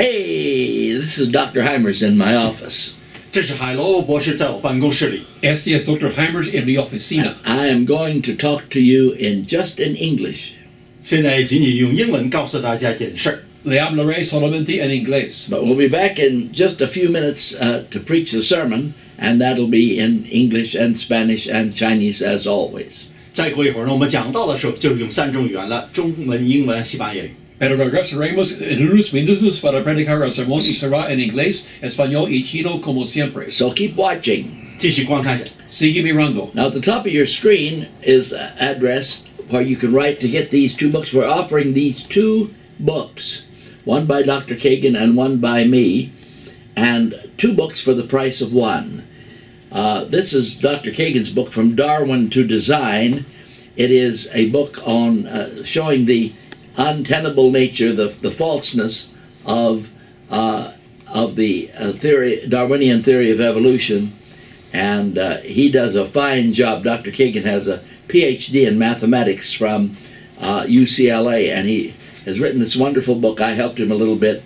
Hey, this is Dr. Hymers in my office. 这是海螺博士在我办公室里。Este es Dr. Hymers en mi oficina. I am going to talk to you just in English. 现在仅仅用英文告诉大家一件事儿。Le hablaré solamente en inglés. But we'll be back in just a few minutes to preach the sermon, and that'll be in English and Spanish and Chinese as always. 再过一会儿呢，我们讲到的时候就是用3种语言了：中文、英文、西班牙语。Pero regresaremos en unos minutos para predicar el sermón y será en inglés, español y chino como siempre. So keep watching. 继续观看下。 Sigue mirando. Now at the top of your screen is an address where you can write to get these 2 books. We're offering these 2 books, one by Dr. Cagan and one by me, and 2 books for the price of 1. This is Dr. Cagan's book, From Darwin to Design. It is a book on showing the untenable nature, the falseness of the Darwinian theory of evolution, and he does a fine job. Dr. Cagan has a PhD in mathematics from UCLA, and he has written this wonderful book. I helped him a little bit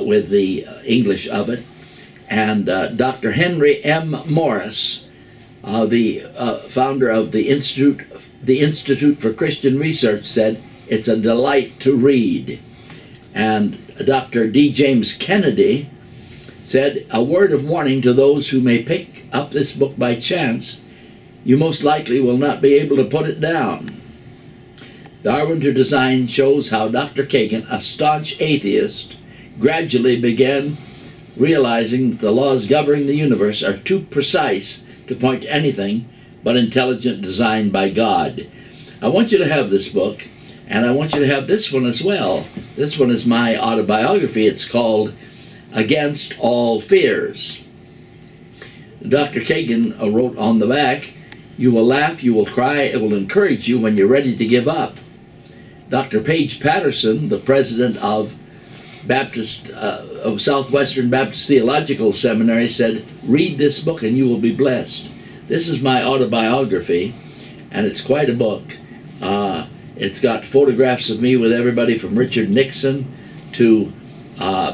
with the English of it, and Dr. Henry M. Morris, the founder of the Institute for Christian Research, said it's a delight to read. And Dr. D. James Kennedy said, a word of warning to those who may pick up this book by chance, you most likely will not be able to put it down. Darwin to Design shows how Dr. Cagan, a staunch atheist, gradually began realizing the laws governing the universe are too precise to point to anything but intelligent design by God. I want you to have this book, and I want you to have this one as well. This one is my autobiography. It's called Against All Fears. Dr. Cagan wrote on the back, you will laugh, you will cry, it will encourage you when you're ready to give up. Dr. Page Patterson, the president of Southwestern Baptist Theological Seminary, said, read this book and you will be blessed. This is my autobiography, and it's quite a book. It's got photographs of me with everybody from Richard Nixon to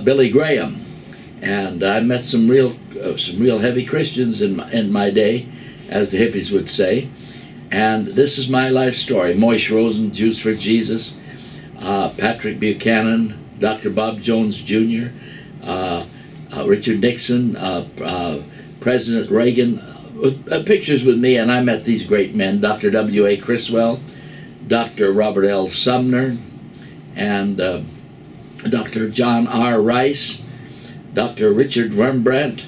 Billy Graham, and I met some real heavy Christians in my day, as the hippies would say. And this is my life story. Moish Rosen, Jews for Jesus, Patrick Buchanan, Dr. Bob Jones Jr., Richard Nixon, President Reagan, pictures with me, and I met these great men, Dr. W.A. Criswell, Dr. Robert L. Sumner, and Dr. John R. Rice, Dr. Richard Rembrandt,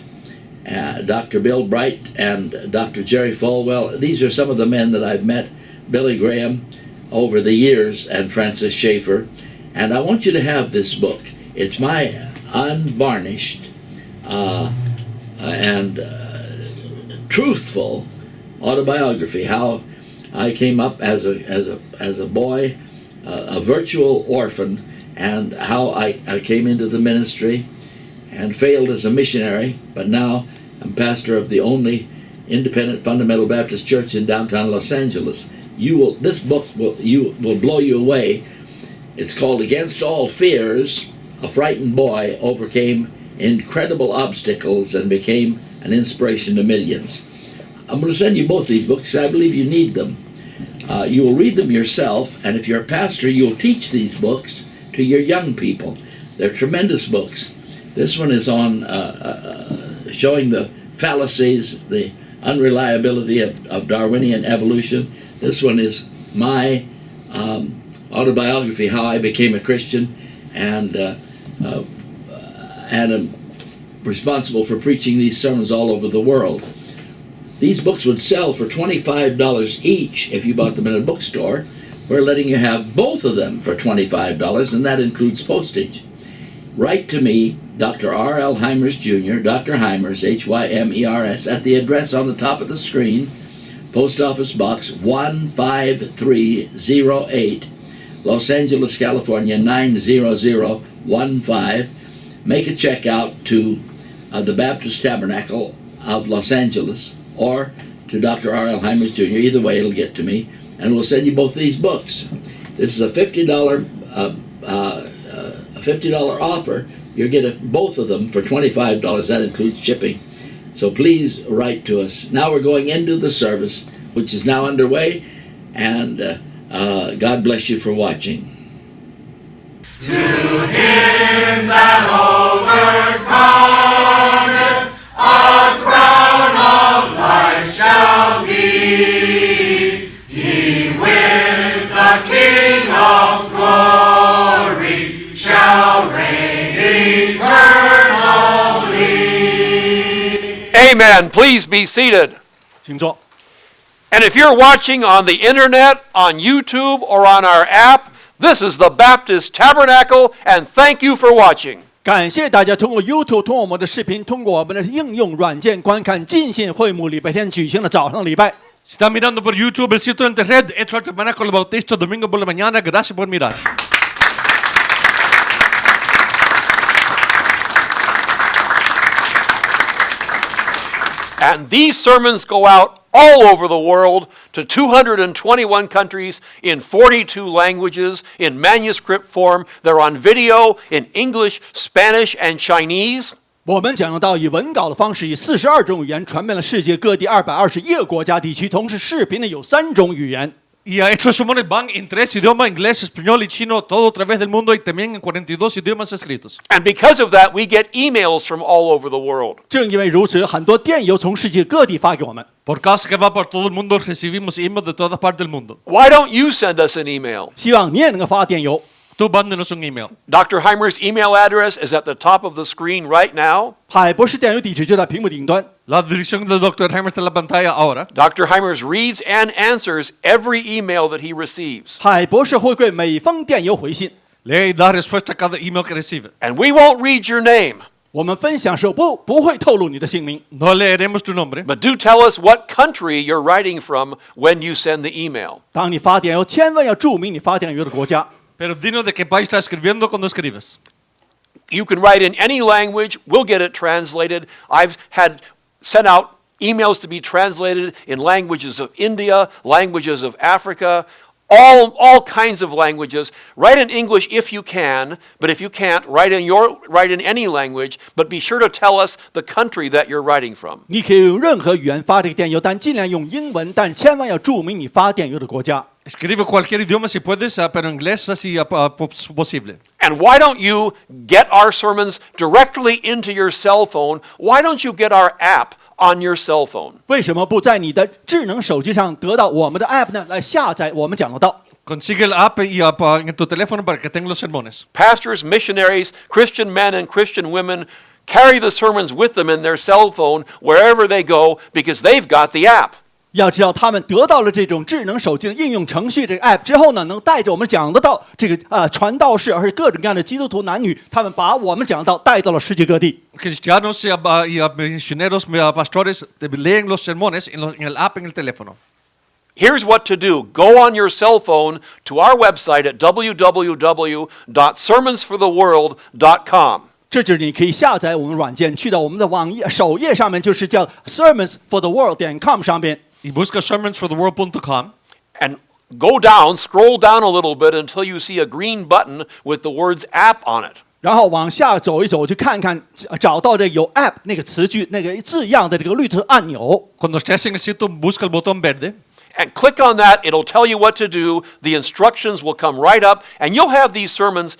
Dr. Bill Bright, and Dr. Jerry Falwell. These are some of the men that I've met, Billy Graham, over the years, and Francis Schaeffer. And I want you to have this book. It's my unvarnished and truthful autobiography, how I came up as a boy, a virtual orphan, and how I came into the ministry and failed as a missionary, but now I'm pastor of the only independent fundamental Baptist church in downtown Los Angeles. This book will blow you away. It's called Against All Fears. A frightened boy overcame incredible obstacles and became an inspiration to millions. I'm going to send you both these books because I believe you need them. You will read them yourself, and if you're a pastor, you'll teach these books to your young people. They're tremendous books. This one is on showing the fallacies, the unreliability of Darwinian evolution. This one is my autobiography, how I became a Christian, and am responsible for preaching these sermons all over the world. These books would sell for $25 each if you bought them in a bookstore. We're letting you have both of them for $25, and that includes postage. Write to me, Dr. R.L. Hymers Jr., Dr. Hymers, Hymers, at the address on the top of the screen, Post Office Box 15308, Los Angeles, California, 90015. Make a check out to the Baptist Tabernacle of Los Angeles, or to Dr. R.L. Hymers Jr. Either way, it'll get to me, and we'll send you both these books. This is a $50 a $50 offer, you get both of them for $25. That includes shipping. So please write to us. Now we're going into the service, which is now underway, and God bless you for watching. To him that overcometh, a crown of life shall be. He with the King of glory shall reign eternally. Amen. Please be seated. 请坐。 And if you're watching on the internet, on YouTube, or on our app, this is the Baptist Tabernacle, and thank you for watching. 感谢大家通过 YouTube、通过我们的视频、通过我们的应用软件观看浸信会幕礼拜天举行的早上礼拜。 Si está mirando por YouTube el sitio de internet, esto es el Tabernáculo Bautista, domingo por la mañana. Gracias por mirar. And these sermons go out all over the world to 221 countries in 42 languages in manuscript form. They're on video in English, Spanish, and Chinese. 我们讲到以文稿的方式，以42种语言传遍了世界各地221个国家地区，同时视频呢有3种语言。 Y a estos sermones van en 3 idiomas, inglés, español y chino, todo a través del mundo y también en 42 idiomas escritos. And because of that, we get emails from all over the world. 正因为如此，很多电邮从世界各地发给我们。 Por causa que va por todo el mundo, recibimos emails de todas partes del mundo. Why don't you send us an email? 希望你也能够发电邮。 Tú mándanos un email. Dr. Hymers' email address is at the top of the screen right now. 海博士电邮地址就在屏幕顶端。 La dirección del Dr. Hymers está en la pantalla ahora. Dr. Hymers reads and answers every email that he receives. 海博士会对每封电邮回信。 Lee y da respuesta a cada email que recibe. And we won't read your name, 我们分享时不会透露你的姓名， No leeremos tu nombre, but do tell us what country you're writing from when you send the email. 当你发电邮，千万要注明你发电邮的国家。 pero dinos de qué país estás escribiendo cuando escribes. You can write in any language. We'll get it translated. I've had sent out emails to be translated in languages of India, languages of Africa, all kinds of languages. Write in English if you can, but if you can't, write in any language, but be sure to tell us the country that you're writing from. 你可以用任何语言发这个电邮，但尽量用英文，但千万要注明你发电邮的国家。 Escribe cualquier idioma si puedes, pero en inglés así posible. And why don't you get our sermons directly into your cell phone? Why don't you get our app on your cell phone? 为什么不在你的智能手机上得到我们的 app 呢？来下载我们讲的道。 Consigue el app y en tu teléfono para que tengas los sermones. Pastors, missionaries, Christian men and Christian women carry the sermons with them in their cell phone wherever they go because they've got the app. 要知道，他们得到了这种智能手机的应用程序这个 app 之后呢，能带着我们讲的道这个传道士，而且各种各样的基督徒男女，他们把我们讲的道带到了世界各地。 Cristianos y misioneros, pastores leen los sermones en el app en el teléfono. Here's what to do. Go on your cell phone to our website at www.sermonsfortheworld.com. 这就是你可以下载我们软件，去到我们的网页首页上面，就是叫 sermonsfortheworld.com 上边。 Y busca sermonsfortheworld.com. And go down, scroll down a little bit until you see a green button with the words app on it. 然后往下走一走，去看看，找到这有 app 那个词句、那个字样的这个绿色按钮。 Cuando estés en el sitio, busca el botón verde. And click on that, it'll tell you what to do. The instructions will come right up, and you'll have these sermons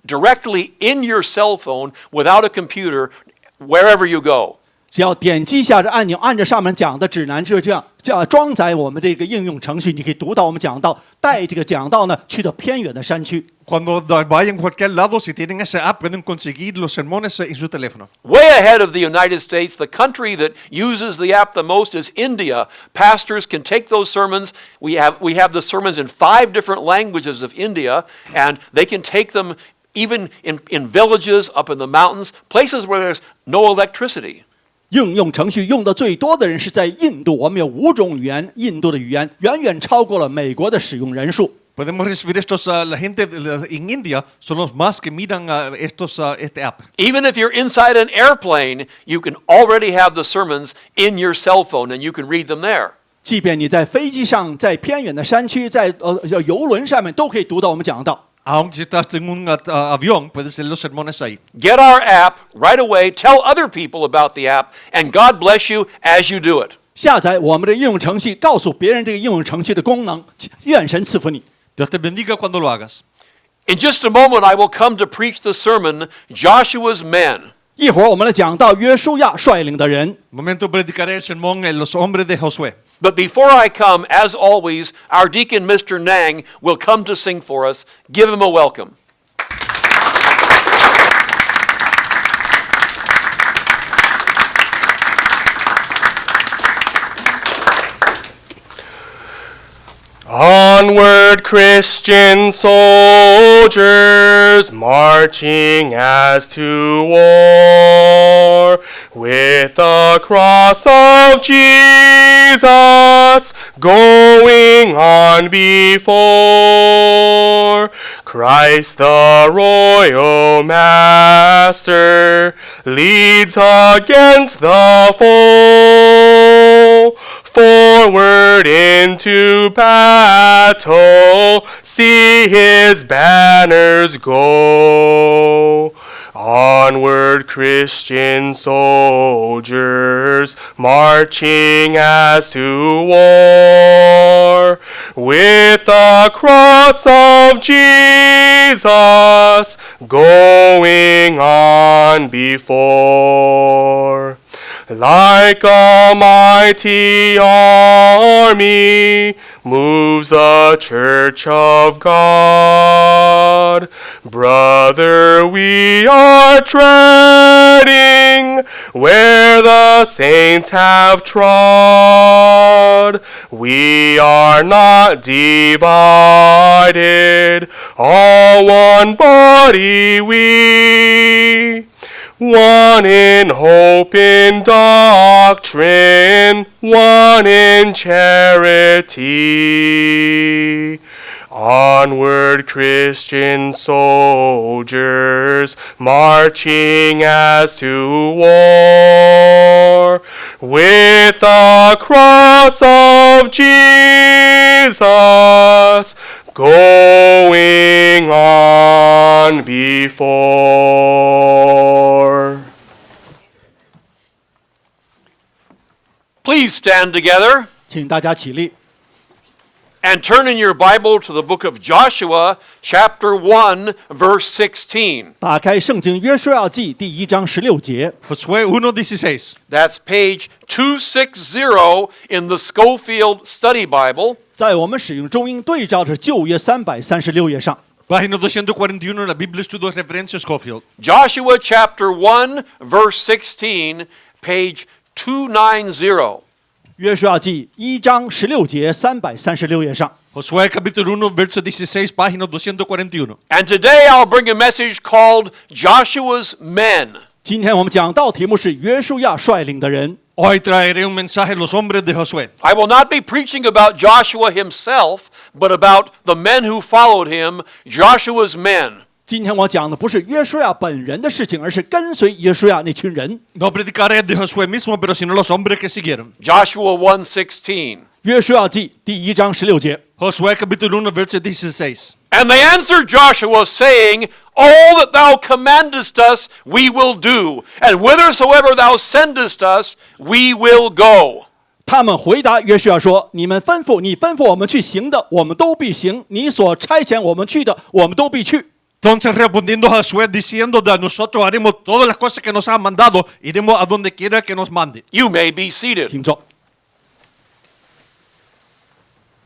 directly in your cell phone without a computer wherever you go. 只要点击下这按钮，按照上面讲的指南，就是这样，装载我们这个应用程序，你可以读到我们讲道，带这个讲道呢去到偏远的山区。 Cuando vayan a cualquier lado, si tienen esa app, pueden conseguir los sermones en su teléfono. Way ahead of the United States, the country that uses the app the most is India. Pastors can take those sermons. We have the sermons in 5 different languages of India, and they can take them even in villages up in the mountains, places where there's no electricity. 应用程序用的最多的人是在印度，我们有5种语言，印度的语言远远超过了美国的使用人数。 Podemos recibir estos, la gente en India son los más que miran este app. Even if you're inside an airplane, you can already have the sermons in your cell phone, and you can read them there. 即便你在飞机上，在偏远的山区，在邮轮上面，都可以读到我们讲的道。Aunque si estás en un avión, puedes hacer los sermones ahí. Get our app right away. Tell other people about the app, and God bless you as you do it. 下载我们的应用程序，告诉别人这个应用程序的功能，愿神赐福你。 Dios te bendiga cuando lo hagas. In just a moment, I will come to preach the sermon, Joshua's Men. 一会儿我们来讲到约书亚率领的人。 Un momento predicaré el sermón en los hombres de Josué. But before I come, as always, our deacon, Mr. Nang, will come to sing for us. Give him a welcome. Onward, Christian soldiers, marching as to war, with the cross of Jesus going on before. Christ the royal master leads against the foe. Forward into battle, see his banners go. Onward, Christian soldiers, marching as to war, with the cross of Jesus going on before. Like a mighty army moves the church of God. Brother, we are treading where the saints have trod. We are not divided, all one body we. One in hope, in doctrine, one in charity. Onward, Christian soldiers, marching as to war, with the cross of Jesus going on before. Please stand together 请大家起立， and turn in your Bible to the book of Joshua, chapter 1, verse 16. 打开圣经约书亚记第1章16节， Josué 1:16. That's page 260 in the Schofield Study Bible. 在我们使用中英对照着旧约336页上。 Página 241 en la Biblia Estudio de Referencia Schofield. Joshua chapter 1, verse 16, page 290. 约书亚记1章16节336页上。 Josué capítulo 1, verso 16, página 241. And today I'll bring a message called Joshua's Men. 今天我们讲到题目是约书亚率领的人。 Hoy traeré un mensaje a los hombres de Josué. I will not be preaching about Joshua himself, but about the men who followed him, Joshua's men. 今天我讲的不是约书亚本人的事情，而是跟随约书亚那群人。 No predicaré de Josué mismo, pero sino los hombres que siguieron. Joshua 1:16. 约书亚记第1章16节。 Josué capítulo 1, verso 16. And they answered Joshua, saying, All that thou commandest us, we will do, and whithersoever thou sendest us, we will go. 他们回答约书亚说：“你吩咐我们去行的，我们都必行；你所差遣我们去的，我们都必去。” Entonces respondiendo Josué diciendo de nosotros haremos todas las cosas que nos han mandado, iremos a donde quiera que nos mande. You may be seated. 听着，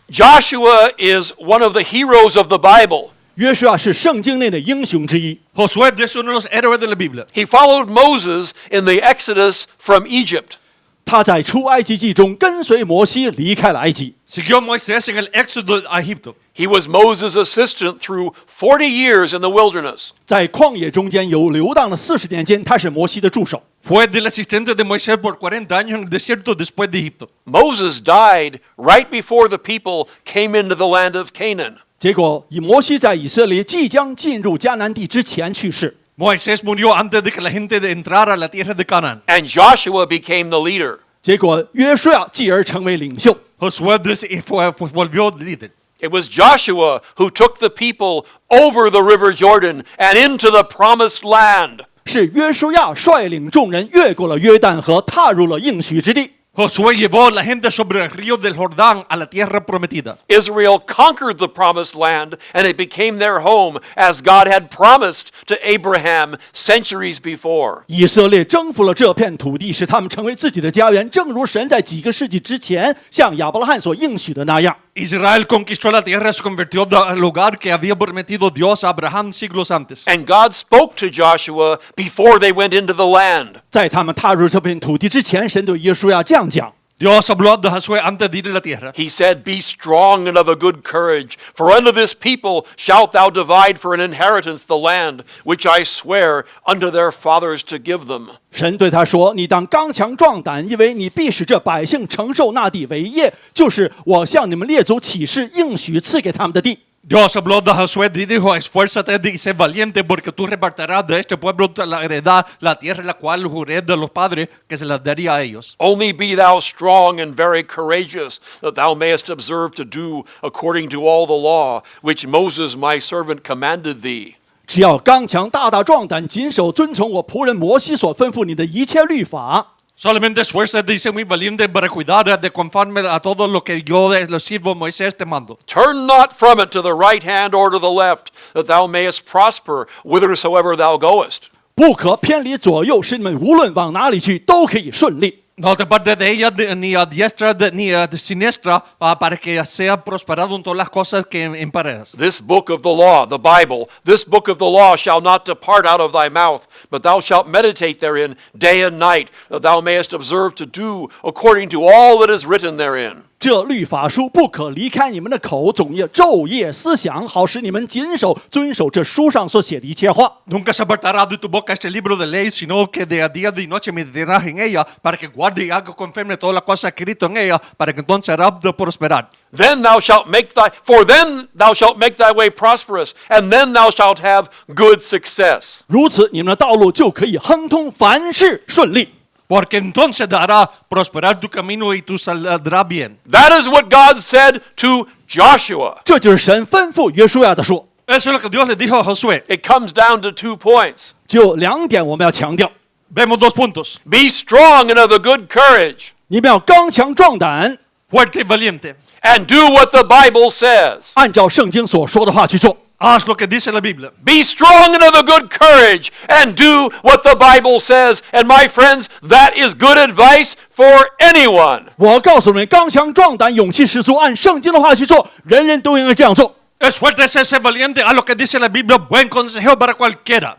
Joshua is one of the heroes of the Bible. 约书亚是圣经内的英雄之一。 Josué es uno de los héroes de la Biblia. He followed Moses in the Exodus from Egypt. 他在出埃及记中跟随摩西离开了埃及。 Siguió Moisés en el éxodo a Egipto. He was Moses' assistant through 40 years in the wilderness. 在旷野中间有流荡的40年间，他是摩西的助手。 Fue del asistente de Moisés por 40 años en el desierto después de Egipto. Moses died right before the people came into the land of Canaan. 结果，摩西在以色列即将进入迦南地之前去世。 Moisés murió antes de que la gente entrara a la tierra de Canaán. And Joshua became the leader. 结果，约书亚继而成为领袖。 Josué volvió líder. It was Joshua who took the people over the river Jordan and into the promised land. 是约书亚率领众人越过了约旦河，踏入了应许之地。 Josué llevó a la gente sobre el río del Jordán a la tierra prometida. Israel conquered the promised land, and it became their home as God had promised to Abraham centuries before. 以色列征服了这片土地，使他们成为自己的家园，正如神在几个世纪之前向亚伯拉罕所应许的那样。 Israel conquistó la tierra, se convirtió en el lugar que había prometido Dios a Abraham siglos antes. And God spoke to Joshua before they went into the land. 在他们踏入这片土地之前，神对约书亚这样讲。 Dios habló a Josué antes de ir a la tierra. He said, Be strong and of a good courage, for unto this people shalt thou divide for an inheritance the land, which I swear unto their fathers to give them. 神对他说：“你当刚强壮胆，因为你必使这百姓承受那地为业，就是我向你们列祖起誓应许赐给他们的地。” Dios habló a Josué y dijo, esfuérzate y sé valiente porque tú repartirás de este pueblo la heredad, la tierra la cual juré de los padres que se las daría a ellos. Only be thou strong and very courageous, that thou mayest observe to do according to all the law, which Moses my servant commanded thee. 只要刚强大大壮胆，谨守遵从我仆人摩西所吩咐你的一切律法。 Solamente esfuérzate y sé muy valiente para cuidar de conforme a todo lo que yo le sirvo Moisés te mando. Turn not from it to the right hand or to the left, that thou mayest prosper whithersoever thou goest. 不可偏离左右，使你们无论往哪里去都可以顺利。 No te partes de ella ni a diestra ni a siniestra para que sea prosperado en todas las cosas que emparejas. This book of the law, the Bible, this book of the law shall not depart out of thy mouth, but thou shalt meditate therein day and night, that thou mayest observe to do according to all that is written therein. 这律法书不可离开你们的口，总要昼夜思想，好使你们谨守遵守这书上所写的一切话。 Nunca se apartará de tu boca este libro de ley, sino que de día y noche meditarás en ella, para que guarde y haga conforme todas las cosas escritas en ella, para que entonces harás de prosperar. Then thou shalt make thy way prosperous, and then thou shalt have good success. 如此，你们的道路就可以亨通，凡事顺利。 Porque entonces dará prosperar tu camino y tú saldrás bien. That is what God said to Joshua. 这就是神吩咐约书亚的说。 Eso es lo que Dios le dijo a Josué. It comes down to 2 points. 就2点我们要强调： Vemos 2 puntos. Be strong and of a good courage, 你们要刚强壮胆， Fuerte y valiente. and do what the Bible says. 按照圣经所说的话去做。 Haz lo que dice la Biblia. Be strong and of a good courage, and do what the Bible says. And my friends, that is good advice for anyone. 我告诉你们，刚强壮胆，勇气十足，按圣经的话去做，人人都应该这样做。 Esfuércese, sé valiente, haz lo que dice la Biblia. Buen consejo para cualquiera.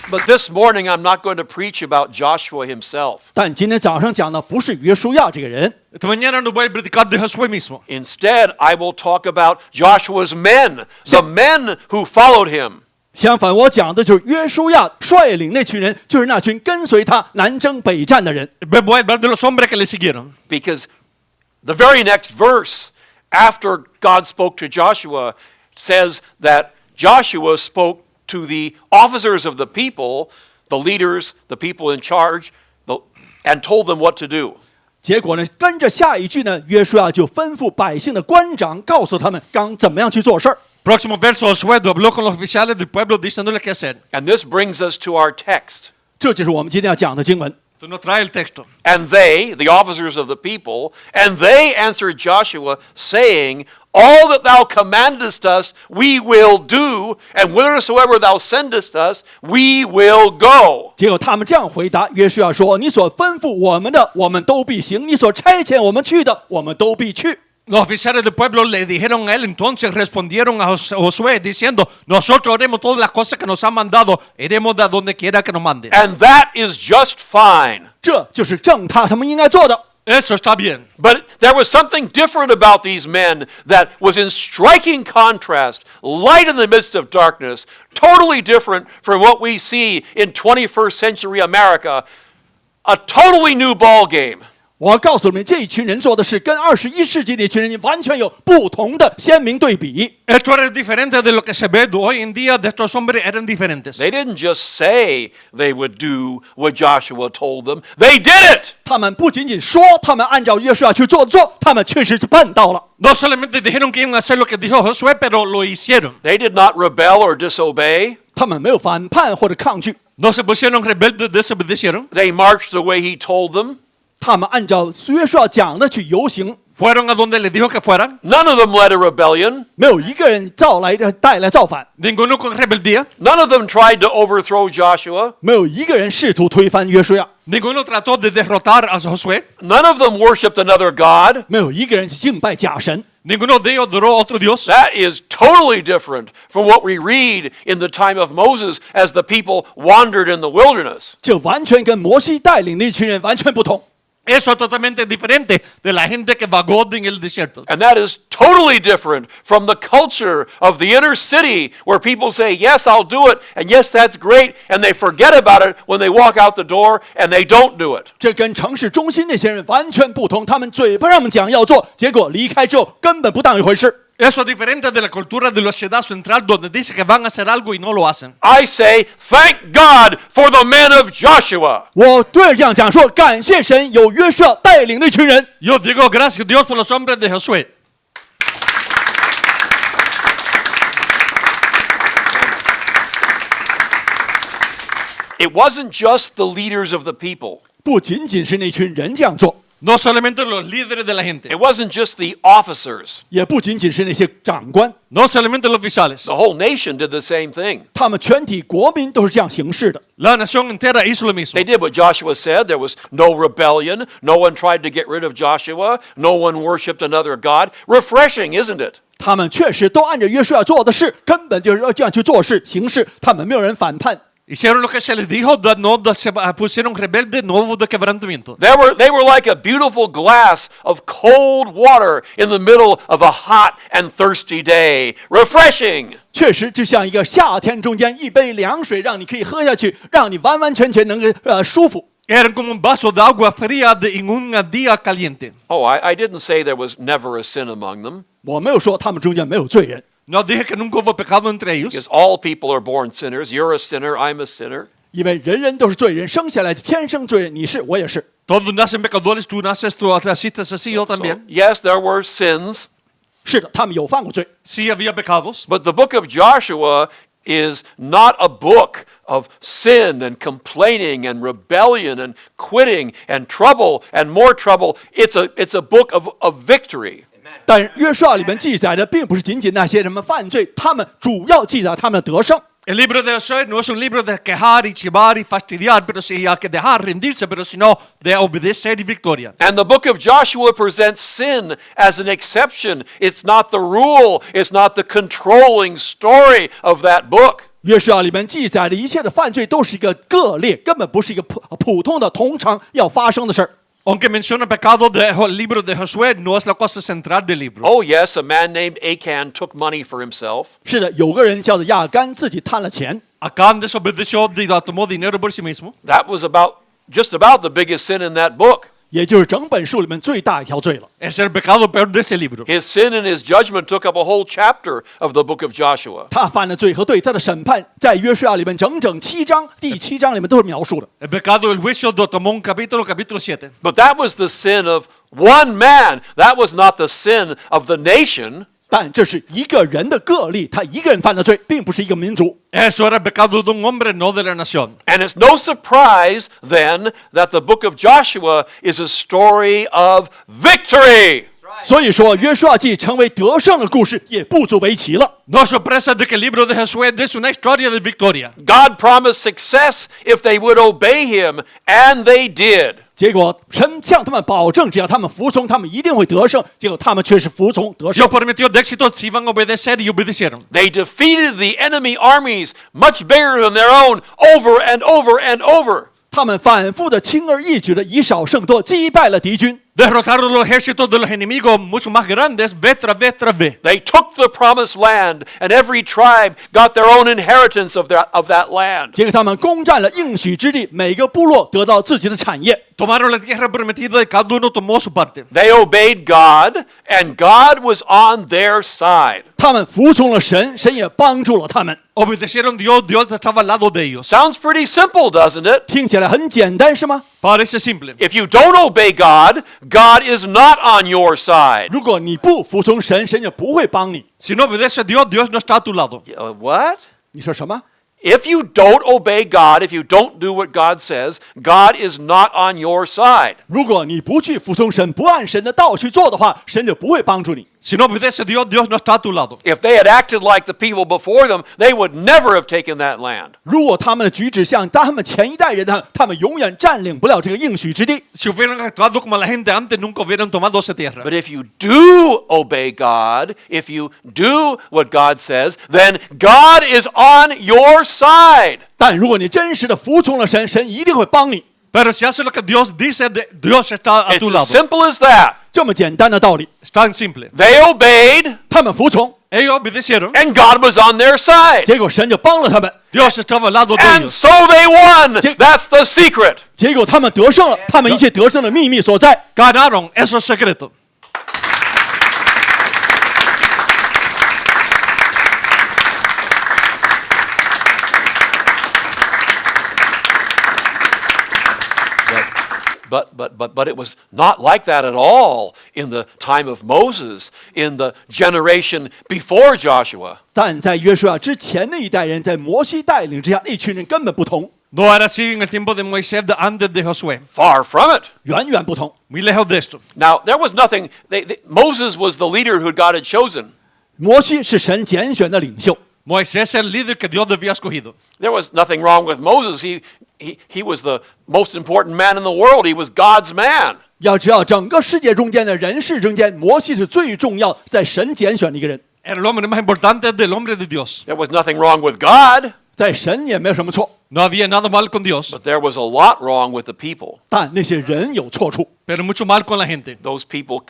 But this morning, I'm not going to preach about Joshua himself. 但今天早上讲的不是约书亚这个人， Esta mañana no voy a predicar de Josué mismo. Instead, I will talk about Joshua's men, the men who followed him. 相反，我讲的就是约书亚率领那群人，就是那群跟随他南征北战的人。 Voy a hablar de los hombres que le siguieron. Because the very next verse, after God spoke to Joshua, says that Joshua spoke to the officers of the people, the leaders, the people in charge, and told them what to do. 结果呢，跟着下一句呢，约书亚就吩咐百姓的官长，告诉他们刚怎么样去做事儿。 Próximo verso, Josué habló con los oficiales del pueblo diciéndole qué hacer. And this brings us to our text. 这就是我们今天要讲的经文。 Tú nos trae el texto. And they, the officers of the people, and they answered Joshua, saying, All that thou commandest us, we will do, and whithersoever thou sendest us, we will go. 结果他们这样回答约书亚说：“你所吩咐我们的，我们都必行；你所差遣我们去的，我们都必去。” Los oficiales del pueblo le dijeron a él, entonces respondieron a Josué diciendo, nosotros haremos todas las cosas que nos han mandado, iremos de donde quiera que nos mande. And that is just fine. 这就是正他们应该做的。 Eso está bien. But there was something different about these men that was in striking contrast, light in the midst of darkness, totally different from what we see in 21st century America, a totally new ball game. 我要告诉你们，这一群人做的事跟21世纪那群人完全有不同的鲜明对比。 Esto era diferente de lo que se ve hoy en día. De estos hombres eran diferentes. They didn't just say they would do what Joshua told them. They did it. 他们不仅仅说他们按照约书亚去做，他们确实是办到了。 No solamente dijeron que iban a hacer lo que dijo Josué, pero lo hicieron. They did not rebel or disobey. 他们没有反叛或者抗拒， No se pusieron rebeldes, desobedecieron. They marched the way he told them. 他们按照约书亚讲的去游行， Fueron a donde les dijo que fueran. None of them led a rebellion. 没有一个人带来造反， Ninguno con rebeldía. None of them tried to overthrow Joshua. 没有一个人试图推翻约书亚， Ninguno trató de derrotar a Josué. None of them worshiped another god. 没有一个人去敬拜假神。 Ninguno de ellos adoró a otro Dios. That is totally different from what we read in the time of Moses as the people wandered in the wilderness. 这完全跟摩西带领的一群人完全不同。 Eso es totalmente diferente de la gente que vagó en el desierto. And that is totally different from the culture of the inner city where people say, yes, I'll do it, and yes, that's great, and they forget about it when they walk out the door and they don't do it. 这跟城市中心那些人完全不同，他们嘴巴上面讲要做，结果离开之后根本不当一回事。 Eso es diferente de la cultura de la ciudad central donde dice que van a hacer algo y no lo hacen. I say, thank God for the men of Joshua. 我对这样讲说，感谢神有约书亚带领的一群人。 Yo digo gracias Dios por los hombres de Josué. It wasn't just the leaders of the people. 不仅仅是那群人这样做， No solamente los líderes de la gente. It wasn't just the officers. 也不仅仅是那些长官， No solamente los oficiales. The whole nation did the same thing. 他们全体国民都是这样行事的。 La nación entera hizo lo mismo. They did what Joshua said. There was no rebellion. No one tried to get rid of Joshua. No one worshipped another god. Refreshing, isn't it? 他们确实都按照约书亚做的事，根本就是要这样去做事行事，他们没有人反叛。 Hicieron lo que se les dijo, no se pusieron rebeldes, no hubo de quebrantamiento. They were like a beautiful glass of cold water in the middle of a hot and thirsty day. Refreshing. 确实就像一个夏天中间一杯凉水，让你可以喝下去，让你完完全全能够舒服。 Eran como un vaso de agua fría en un día caliente. Oh, I didn't say there was never a sin among them, 我没有说他们中间没有罪人， No dije que nunca hubo pecado entre ellos. because all people are born sinners. You're a sinner. I'm a sinner. 因为人人都是罪人，生下来天生罪人，你是，我也是。 Todos nacen pecadores, tú naces, tú naciste así, yo So, también. yes, there were sins, 是的，他们有犯过罪， Sí había pecados. but the book of Joshua is not a book of sin and complaining and rebellion and quitting and trouble and more trouble. It's a book of victory. 但约书亚里面记载的并不是仅仅那些人们犯罪，他们主要记载他们的得胜。 El libro de Josué no es un libro de quejar y chivar y fastidiar, pero sí hay que dejar rendirse, pero sino de obedecer y victoria. And the book of Joshua presents sin as an exception. It's not the rule. It's not the controlling story of that book. 约书亚里面记载的一切的犯罪都是一个个例，根本不是一个普通的通常要发生的事儿。 Aunque menciona pecado del libro de Josué, no es la cosa central del libro. Oh, yes, a man named Achan took money for himself. 是的，有个人叫做亚干，自己贪了钱， Acán desobedeció y tomó dinero por sí mismo. That was just about the biggest sin in that book. 也就是整本书里面最大一条罪了。 Es el pecado peor de ese libro. His sin and his judgment took up a whole chapter of the book of Joshua. 他犯的罪和对他的审判，在约书亚里面整整7章，第7章里面都是描述的。 El pecado del juicio tomó un capítulo 7. But that was the sin of one man. That was not the sin of the nation. 但这是一个人的个例，他一个人犯的罪，并不是一个民族。 Eso era el pecado de un hombre, no de la nación. And it's no surprise then that the book of Joshua is a story of victory. 所以说，约书亚记成为得胜的故事，也不足为奇了。 No es sorpresa de que el libro de Josué es una historia de victoria. God promised success if they would obey him, and they did. 结果神向他们保证，只要他们服从，他们一定会得胜。结果他们却是服从得胜 Dios。prometió de éxito si iban a obedecer y obedecieron. They defeated the enemy armies much bigger than their own over and over and over. 他们反复的轻而易举的以少胜多，击败了敌军。 Derrotaron los ejércitos de los enemigos mucho más grandes, vez tras vez tras vez. They took the promised land, and every tribe got their own inheritance of that land. 结果他们攻占了应许之地，每个部落得到自己的产业。Tomaron la tierra prometida y cada uno tomó su parte. They obeyed God, and God was on their side. 他们服从了神，神也帮助了他们。 Obedecieron Dios, Dios estaba al lado de ellos. Sounds pretty simple, doesn't it? 听起来很简单，是吗？ Parece simple. If you don't obey God, God is not on your side. 如果你不服从神，神也不会帮你。 Si no obedeces a Dios, Dios no está a tu lado. What? 你说什么？ If you don't obey God, if you don't do what God says, God is not on your side. 如果你不去服从神，不按神的道去做的话，神就不会帮助你。 Si no obedeces a Dios, Dios no está a tu lado. If they had acted like the people before them, they would never have taken that land. 如果他们的举止像他们前一代人的，他们永远占领不了这个应许之地。 Si hubieran actuado como la gente antes, nunca hubieran tomado esa tierra. But if you do obey God, if you do what God says, then God is on your side. 但如果你真实的服从了神，神一定会帮你。 Pero si haces lo que Dios dice, Dios está a It's tu as lado. simple as that. 这么简单的道理， Es tan simple. They obeyed, 他们服从， Ellos obedecieron. and God was on their side. 结果神就帮了他们， Dios estaba al lado de And ellos. so they won. Sí. That's the secret. 结果他们得胜了，他们一切得胜的秘密所在。 Ganaron, eso es secreto. But it was not like that at all in the time of Moses, in the generation before Joshua. 但在约书亚之前那一代人，在摩西带领之下，那群人根本不同， No era así en el tiempo de Moisés, antes de Josué. Far from it. 远远不同。 Muy lejos de esto. Now, there was nothing, Moses was the leader who God had chosen. 摩西是神拣选的领袖， Moisés es el líder que Dios había escogido. There was nothing wrong with Moses. He was the most important man in the world. He was God's man. 要知道整个世界中间的人世中间，摩西是最重要，在神拣选的一个人， Era el hombre más importante del hombre de Dios. There was nothing wrong with God, 在神也没有什么错， No había nada mal con Dios, but there was a lot wrong with the people. 但那些人有错处， pero mucho mal con la gente. Those people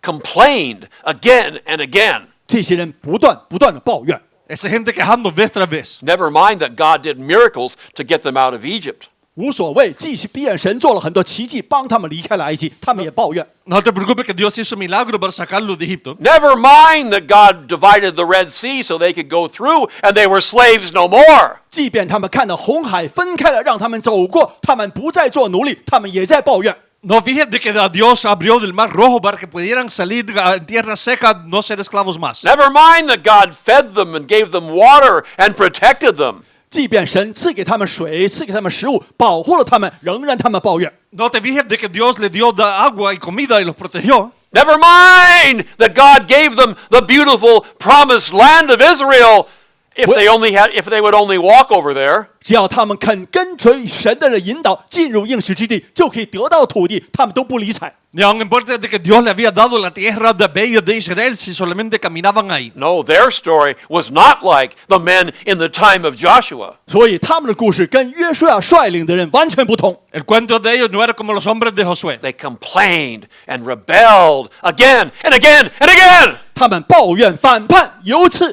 complained again and again. 这些人不断的抱怨。 Esa gente quejando vez tras vez. Never mind that God did miracles to get them out of Egypt. 无所谓，即便神做了很多奇迹，帮他们离开了埃及，他们也抱怨。 No te preocupes que Dios hizo milagro para sacarlos de Egipto. Never mind that God divided the Red Sea so they could go through and they were slaves no more. 即便他们看到红海分开了，让他们走过，他们不再做奴隶，他们也在抱怨。 No fíjate que Dios abrió del mar rojo para que pudieran salir a tierra seca, no ser esclavos más. Never mind that God fed them and gave them water and protected them. 即便神赐给他们水，赐给他们食物，保护了他们，仍然他们抱怨。 No te fijas de que Dios le dio agua y comida y los protegió. Never mind that God gave them the beautiful promised land of Israel if they would only walk over there. 只要他们肯跟随神的引导，进入应许之地，就可以得到土地，他们都不理睬。 Ni aun importa de que Dios le había dado la tierra de bella de Israel si solamente caminaban ahí. No, their story was not like the men in the time of Joshua. 所以他们的故事跟约书亚率领的人完全不同。 El cuento de ellos no era como los hombres de Josué. They complained and rebelled again and again and again. 他们抱怨反叛，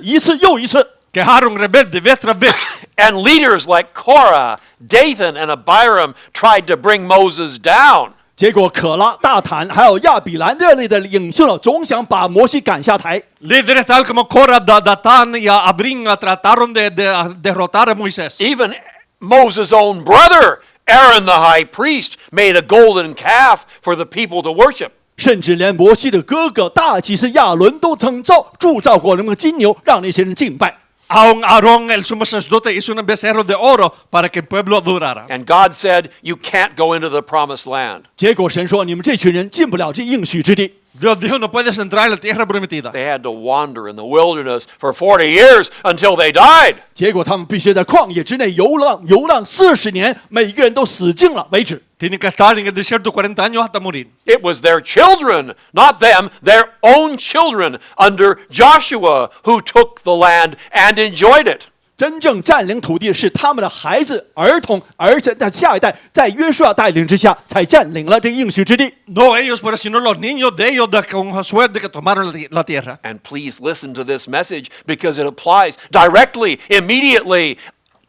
一次又一次。 Quejaron rebelde vez tras vez. And leaders like Korah, Dathan, and Abiram tried to bring Moses down. 结果可拉、大坦还有亚比兰这类的领袖呢，总想把摩西赶下台。 Líderes tal como Korah, Datán y Abiram trataron de derrotar a Moisés. Even Moses' own brother, Aaron the high priest, made a golden calf for the people to worship. 甚至连摩西的哥哥大祭司亚伦都曾铸造过那么金牛，让那些人敬拜。 Aún Aarón, el sumo sacerdote, hizo un becerro de oro para que el pueblo adorara. And God said, you can't go into the promised land. 结果神说：“你们这群人进不了这应许之地。” Dios dijo, no puedes entrar en la tierra prometida. They had to wander in the wilderness for 40 years until they died. 结果他们必须在旷野之内游浪40年，每个人都死尽了为止。 Tienen que estar en el desierto 40 años hasta morir. It was their children, not them, their own children under Joshua who took the land and enjoyed it. 真正占领土地是他们的孩子、儿童，而且在下一代在约书亚带领之下，才占领了这个应许之地。 No ellos, pero sino los niños de ellos con Josué de que tomaron la tierra. And please listen to this message because it applies directly, immediately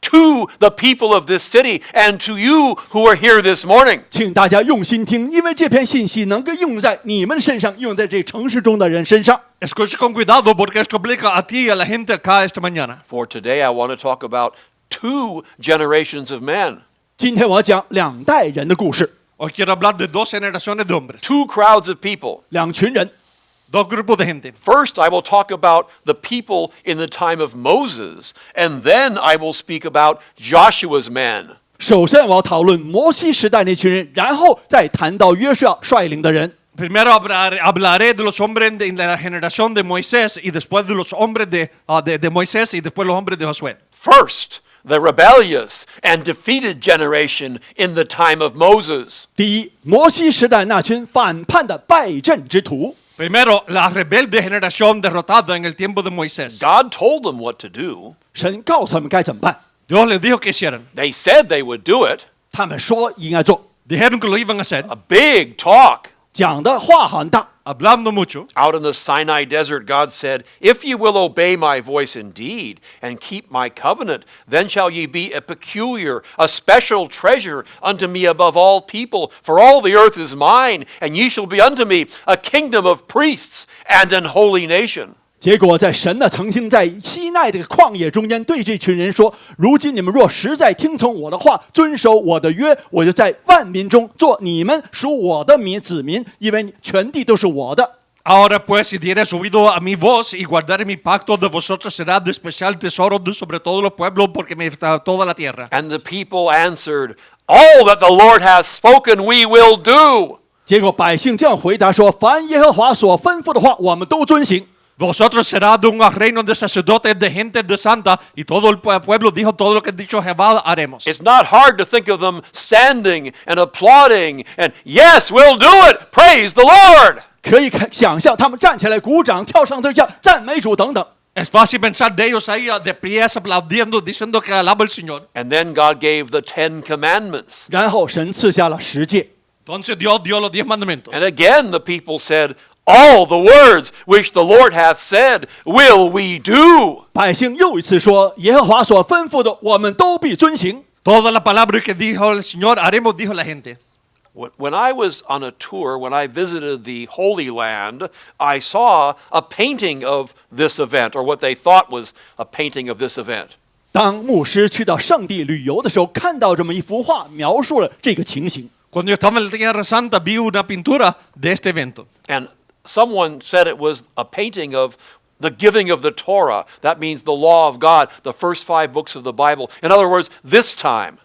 to the people of this city and to you who are here this morning. 请大家用心听，因为这篇信息能够应用在你们身上，用在这城市中的人身上。 Escuche con cuidado porque esto aplica a ti y a la gente acá esta mañana. For today I want to talk about 2 generations of men. 今天我要讲2代人的故事， Hoy quiero hablar de 2 generaciones de hombres, 2 crowds of people. 2群人。 2 grupos de gente. First, I will talk about the people in the time of Moses, and then I will speak about Joshua's men. 首先我要讨论摩西时代那群人，然后再谈到约书亚率领的人。 Primero hablaré de los hombres de la generación de Moisés y después de los hombres de Moisés y después los hombres de Josué. First, the rebellious and defeated generation in the time of Moses. 第一，摩西时代那群反叛的败阵之徒。 Primero, la rebelde generación derrotada en el tiempo de Moisés. God told them what to do. 神告诉他们该怎么办， Dios les dijo que hicieran. They said they would do it. 他们说应该做， Dijeron que lo iban a hacer, A big talk. 讲的话很大。 hablando mucho. Out in the Sinai desert, God said, If ye will obey my voice indeed, and keep my covenant, then shall ye be a peculiar, a special treasure unto me above all people. For all the earth is mine, and ye shall be unto me a kingdom of priests and an holy nation. 结果在神呢曾经在西奈这个旷野中间对这群人说：如今你们若实在听从我的话，遵守我的约，我就在万民中做你们属我的子民，因为全地都是我的。 Ahora pues, si dieres oído a mi voz y guardare mi pacto, de vosotros será de especial tesoro sobre todos los pueblos, porque me está toda la tierra. And the people answered, All that the Lord hath spoken we will do. 结果百姓这样回答说：凡耶和华所吩咐的话，我们都遵行。 Vosotros será de un reino de sacerdotes, de gente de santa, y todo el pueblo dijo todo lo que ha dicho Jehová haremos. It's not hard to think of them standing and applauding and, Yes, we'll do it. Praise the Lord. 可以想象他们站起来鼓掌、跳上对象、赞美主等等。 Es fácil pensar de ellos ahí de pies aplaudiendo, diciendo que alaba el Señor. And then God gave the 10 commandments. 然后神赐下了10诫。 Entonces Dios dio los 10 mandamientos. And again the people said, All the words which the Lord hath said will we do. 百姓又一次说：耶和华所吩咐的，我们都必遵行。 Toda la palabra que dijo el Señor haremos, dijo la gente. When I was on a tour, when I visited the Holy Land, I saw a painting of this event, or what they thought was a painting of this event. 当牧师去到圣地旅游的时候，看到这么一幅画，描述了这个情形。 Cuando yo estaba en la Tierra Santa, vi una pintura de este evento. And someone said it was a painting of the giving of the Torah. That means the law of God, the first 5 books of the Bible. In other words, this time.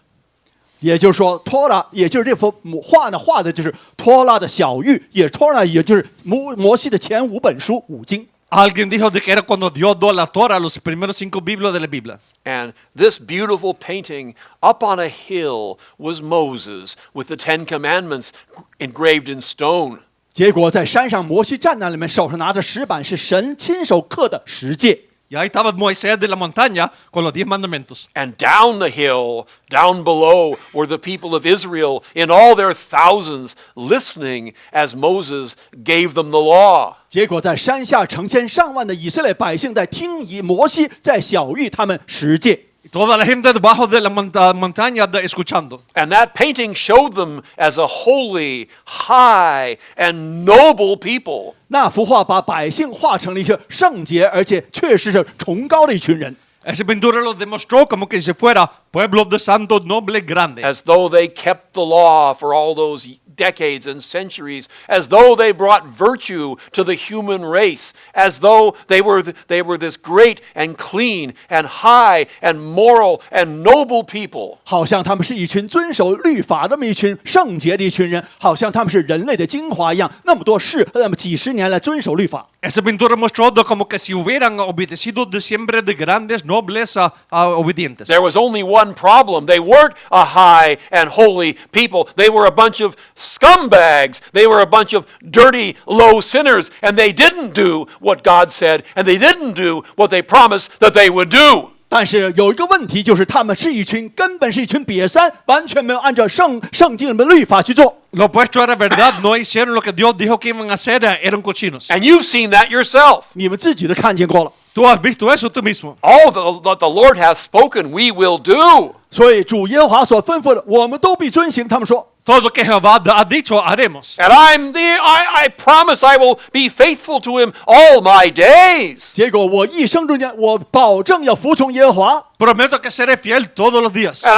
也就是说，托拉，也就是这幅画呢，画的就是托拉的小谕，也托拉，也就是摩西的前5本书5经。 Alguien dijo de que era cuando Dios dio la Torah, los primeros 5 libros de la Biblia. And this beautiful painting up on a hill was Moses with the 10 commandments engraved in stone. 结果在山上，摩西站那里面，手上拿着石板，是神亲手刻的10诫。 Y ahí estaba Moisés de la montaña con los 10 mandamientos. And down the hill, down below, were the people of Israel in all their thousands listening as Moses gave them the law. 结果在山下成千上万的以色列百姓在听摩西在晓谕他们10诫。 Y toda la gente debajo de la montaña escuchando. And that painting showed them as a holy, high, and noble people. 那幅画把百姓画成了一个圣洁而且确实是崇高的一群人。 Esa pintura lo demostró como que si fuera pueblo de santos nobles grandes. As though they kept the law for all those decades and centuries, as though they brought virtue to the human race, as though they were this great and clean and high and moral and noble people. 好像他们是一群遵守律法的一群圣洁的一群人，好像他们是人类的精华一样，那么多事，那么几十年来遵守律法。 Esa pintura mostró como que si hubieran obedecido de siempre de grandes nobles obedientes. There was only one problem. They weren't a high and holy people. They were a bunch of scumbags. They were a bunch of dirty, low sinners, and they didn't do what God said, and they didn't do what they promised that they would do. 但是有一个问题，就是他们是一群根本是一群瘪三，完全没有按照圣经里面的律法去做。Lo opuesto era verdad, no hicieron lo que Dios dijo que iban a hacer, eran cochinos. And you've seen that yourself. 你们自己都看见过了。Tú has visto eso tú mismo. All the Lord hath spoken, we will do. 所以主耶和华所吩咐的，我们都必遵行。他们说， Todo lo que Jehová ha dicho, haremos. And I promise I will be faithful to him all my days. 结果我一生中间，我保证要服从耶和华， Prometo que seré fiel todos los días. And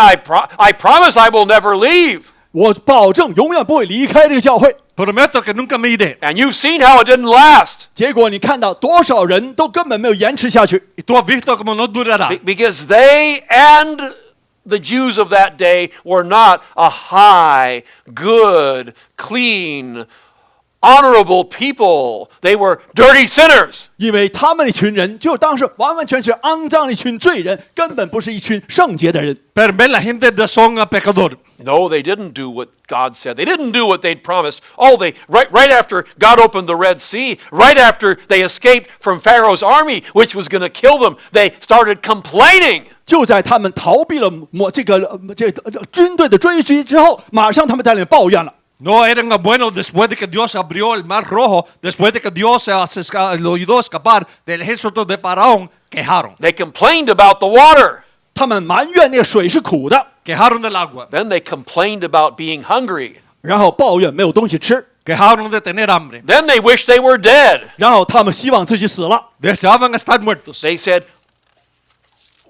I promise I will never leave. 我保证永遠不會離開這個教會。 Prometo que nunca me iré. And you've seen how it didn't last. 結果你看到多少人都根本沒有延遲下去， Y tú has visto cómo no durará. Because they and the Jews of that day were not a high, good, clean, honorable people. They were dirty sinners. 因為他們一群人就當時完完全全骯髒的一群罪人，根本不是一群聖潔的人。 Pero ven la gente de son pecador. No, they didn't do what God said. They didn't do what they'd promised. Oh, they right after God opened the Red Sea, right after they escaped from Pharaoh's army, which was going to kill them, they started complaining. 就在他们逃避了軍隊的追擊之後，馬上他們在那裡抱怨了。 No eran buenos después de que Dios abrió el mar rojo, después de que Dios lo ayudó a escapar del ejército de Faraón, quejaron. They complained about the water. 他們埋怨那個水是苦的， Quejaron del agua, Then they complained about being hungry. 然後抱怨沒有東西吃， quejaron de tener hambre, Then they wished they were dead. 然後他們希望自己死了。 deseaban estar muertos. They said,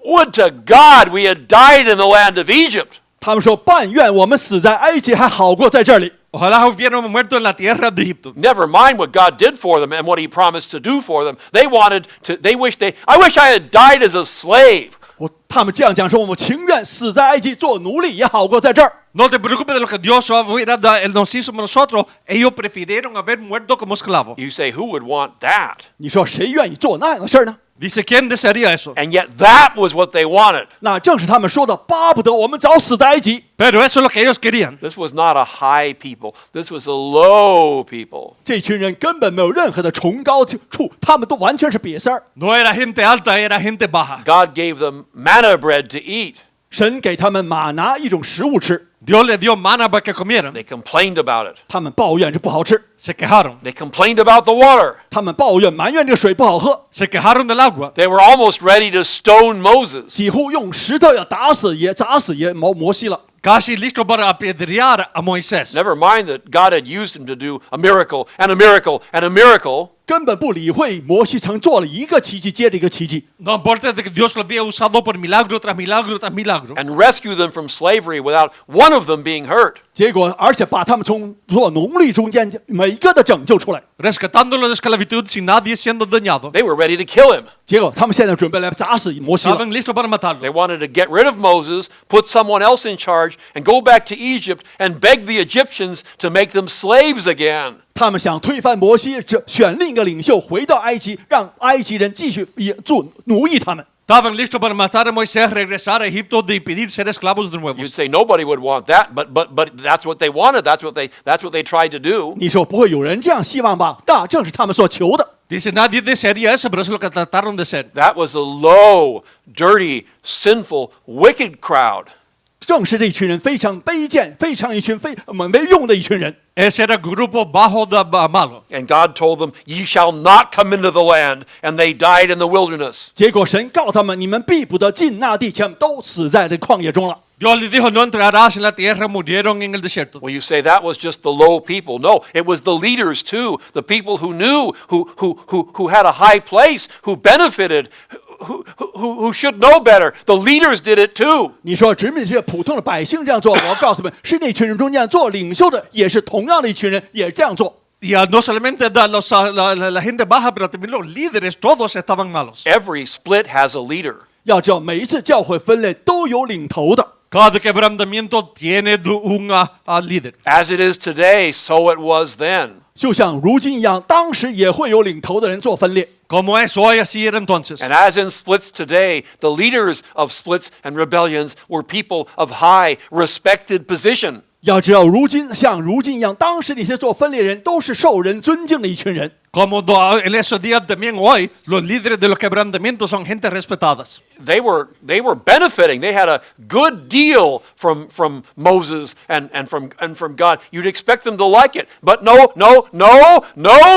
Would to God we had died in the land of Egypt. 他們說：但願我們死在埃及還好過在這裡。 Ojalá hubiéramos muerto en la tierra de Egipto. Never mind what God did for them and what he promised to do for them. I wish I had died as a slave. 他們這樣講說：我們情願死在埃及做奴隸也好過在這兒。 No te preocupes de lo que Dios nos hizo a nosotros. Ellos prefirieron haber muerto como esclavos. You say, who would want that? 你說誰願意做那樣的事兒呢？ Dice, ¿quién desearía eso? And yet that was what they wanted. 那正是他們說的，巴不得我們早死在埃及。 Pero eso es lo que ellos querían. This was not a high people. This was a low people. 這群人根本沒有任何的崇高處，他們都完全是癟三兒。 No era gente alta, era gente baja. God gave them manna bread to eat. 神給他們瑪拿一種食物吃， Dios les dio mana para que comieran. They complained about it. 他們抱怨這不好吃， Se quejaron. They complained about the water. 他們抱怨埋怨這個水不好喝， Se quejaron del agua. They were almost ready to stone Moses. 幾乎用石頭要砸死摩西了。 Casi listo para apedrear a Moisés. Never mind that God had used him to do a miracle and a miracle and a miracle. 根本不理會摩西曾做了一個奇蹟接着一個奇蹟， No importa de que Dios lo había usado por milagro tras milagro tras milagro. And rescue them from slavery without one of them being hurt. 結果而且把他們從做奴隸中間每一個都拯救出來。 Rescatándolo de esclavitud sin nadie siendo dañado. They were ready to kill him. 結果他們現在準備來砸死摩西了。 Estaban listos para matarlo. They wanted to get rid of Moses, put someone else in charge, and go back to Egypt and beg the Egyptians to make them slaves again. 他們想推翻摩西，選另一個領袖回到埃及，讓埃及人繼續做奴役他們。 Estaban listos para matar a Moisés, regresar a Egipto y pedir ser esclavos de nuevo. You'd say nobody would want that, but that's what they wanted. That's what they tried to do. 你說不會有人這樣希望吧？那正是他們所求的。 Dice, nadie desearía eso, pero eso es lo que trataron de ser. That was a low, dirty, sinful, wicked crowd. 正是這群人非常卑賤，非常一群沒用的一群人。 Ese era el grupo bajo de malo. And God told them, Ye shall not come into the land. And they died in the wilderness. 結果神告他們：你們必不得進那地，他們都死在這曠野中了。 Dios les dijo, no entrarás en la tierra, murieron en el desierto. Well, you say that was just the low people. No, it was the leaders too. The people who knew, who had a high place, who benefited, who should know better. The leaders did it too. 你說殖民是普通的百姓這樣做，我告訴你們，是那群人中間做領袖的，也是同樣的一群人，也這樣做。 Y no solamente la gente baja, pero también los líderes, todos estaban malos. Every split has a leader. 要知道，每一次教會分裂都有領頭的。 Cada quebrantamiento tiene un líder. As it is today, so it was then. 就像如今一樣，當時也會有領頭的人做分裂。 Como es hoy, así era entonces. And as in splits today, the leaders of splits and rebellions were people of high, respected position. 要知道，像如今一樣，當時那些做分裂人都是受人尊敬的一群人。Como en esos días también hoy, los líderes de los quebrantamientos son gente respetadas. They were benefiting. They had a good deal from Moses and from God. You'd expect them to like it, but no,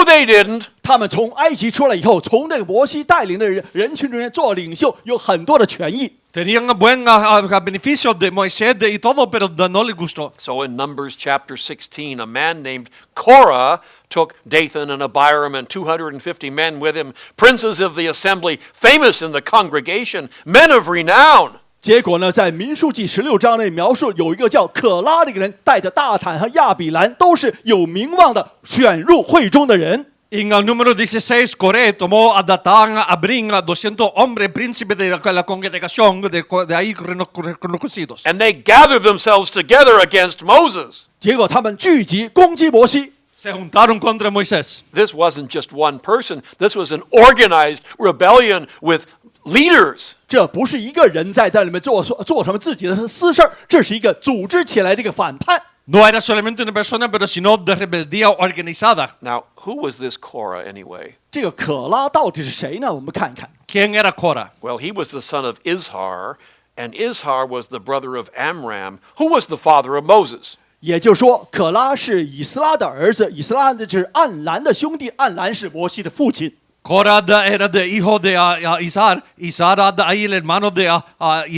they didn't. 他们从埃及出来以后，从这个摩西带领的人群中间做领袖，有很多的权益。 Tenían buen beneficio de Moisés y todo, pero no les gustó. So in Numbers chapter 16, a man named Korah took Dathan and Abiram and 250 men with him, princes of the assembly, famous in the congregation, men of renown. 结果呢，在民数记16章内描述，有一个叫可拉的一个人，带着大坦和亚比兰，都是有名望的，选入会中的人。 En el número 16, Coré tomó a Datán, a Abrim, a 200 hombres, príncipes de la congregación de ahí reconocidos. And they gathered themselves together against Moses. 结果他们聚集攻击摩西。 Se juntaron contra Moisés. This wasn't just one person. This was an organized rebellion with leaders. 这不是一个人在里面做什么自己的私事儿，这是一个组织起来的一个反叛。 No era solamente una persona, pero sino de rebeldía organizada. Now, who was this Korah anyway? 这个可拉到底是谁呢？我们看一看。 ¿Quién era Korah? Well, he was the son of Izhar, and Izhar was the brother of Amram, who was the father of Moses. 也就是说，可拉是以斯拉的儿子，以斯拉的就是暗兰的兄弟，暗兰是摩西的父亲。 Korah era de hijo de Izhar, Izhar era ahí el hermano de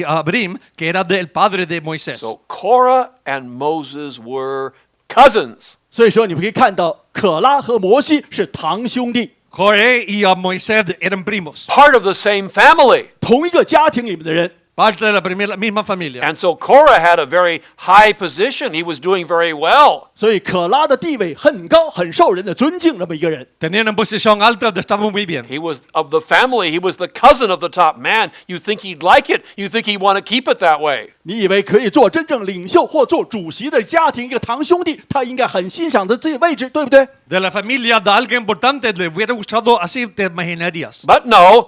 Abrim, que era del padre de Moisés. So Korah and Moses were cousins. 所以说，你们可以看到，可拉和摩西是堂兄弟， Coré y Moisés eran primos, Part of the same family. 同一个家庭里面的人。 parte de la misma familia. And so Korah had a very high position. He was doing very well. 所以可拉的地位很高，很受人的尊敬，那么一个人。 Tenían una posición alta, estaban muy bien. He was of the family. He was the cousin of the top man. You think he'd like it. You think he'd want to keep it that way. 你以为可以做真正领袖或做主席的家庭一个堂兄弟，他应该很欣赏的这个位置，对不对？ De la familia de alguien importante le hubiera gustado así, te imaginarías. But no,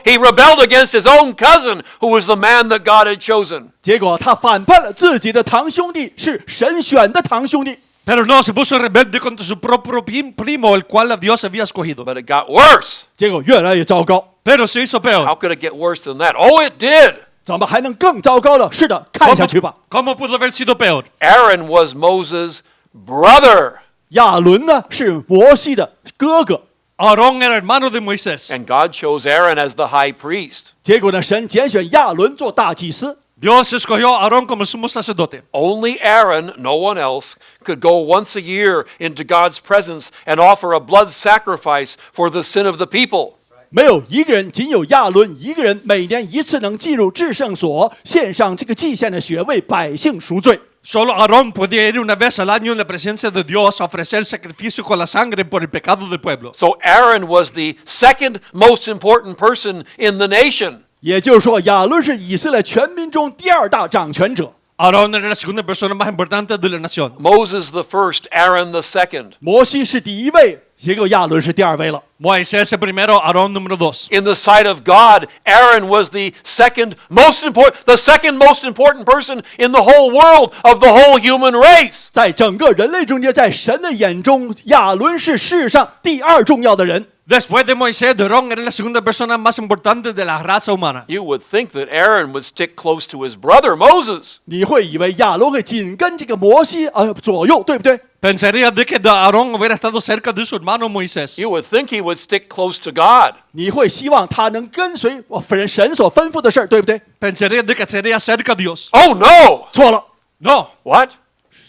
he rebelled against his own cousin, who was the man that God had chosen. 结果他反叛了自己的堂兄弟，是神选的堂兄弟。 Pero no, se puso rebelde contra su propio primo, el cual Dios había escogido. But it got worse. 结果越来越糟糕。 Pero se hizo peor. How could it get worse than that? Oh, it did. 怎么还能更糟糕了？是的，看下去吧。 ¿Cómo pudo haber sido peor? Aaron was Moses' brother. 亚伦呢是摩西的哥哥， Aarón era hermano de Moisés. And God chose Aaron as the high priest. 结果呢，神拣选亚伦做大祭司。 Dios escogió a Aarón como sumo sacerdote. Only Aaron, no one else, could go once a year into God's presence and offer a blood sacrifice for the sin of the people. 没有一个人，仅有亚伦一个人，每年一次能进入至圣所，献上这个祭献的血，为百姓赎罪。 Solo Aarón podía ir una vez al año en la presencia de Dios a ofrecer sacrificio con la sangre por el pecado del pueblo. So Aaron was the second most important person in the nation. 也就是说，亚伦是以色列全民中第二大掌权者， Aarón era la segunda persona más importante de la nación. Moses the first, Aaron the second. 摩西是第一位，结果亚伦是第二位了。 Moisés el primero, Aarón número 2. In the sight of God, Aaron was the second most important person in the whole world of the whole human race. 在整个人类中间，在神的眼中，亚伦是世上第二重要的人。 Después de Moisés, Aarón era la segunda persona más importante de la raza humana. You would think that Aaron would stick close to his brother Moses. 你会以为亚伦会紧跟这个摩西左右，对不对？ Pensaría de que Aarón hubiera estado cerca de su hermano Moisés. You would think he would stick close to God. 你会希望他能跟随神所吩咐的事儿，对不对？ Pensaría de que estaría cerca de Dios. Oh no! 错了， No. What?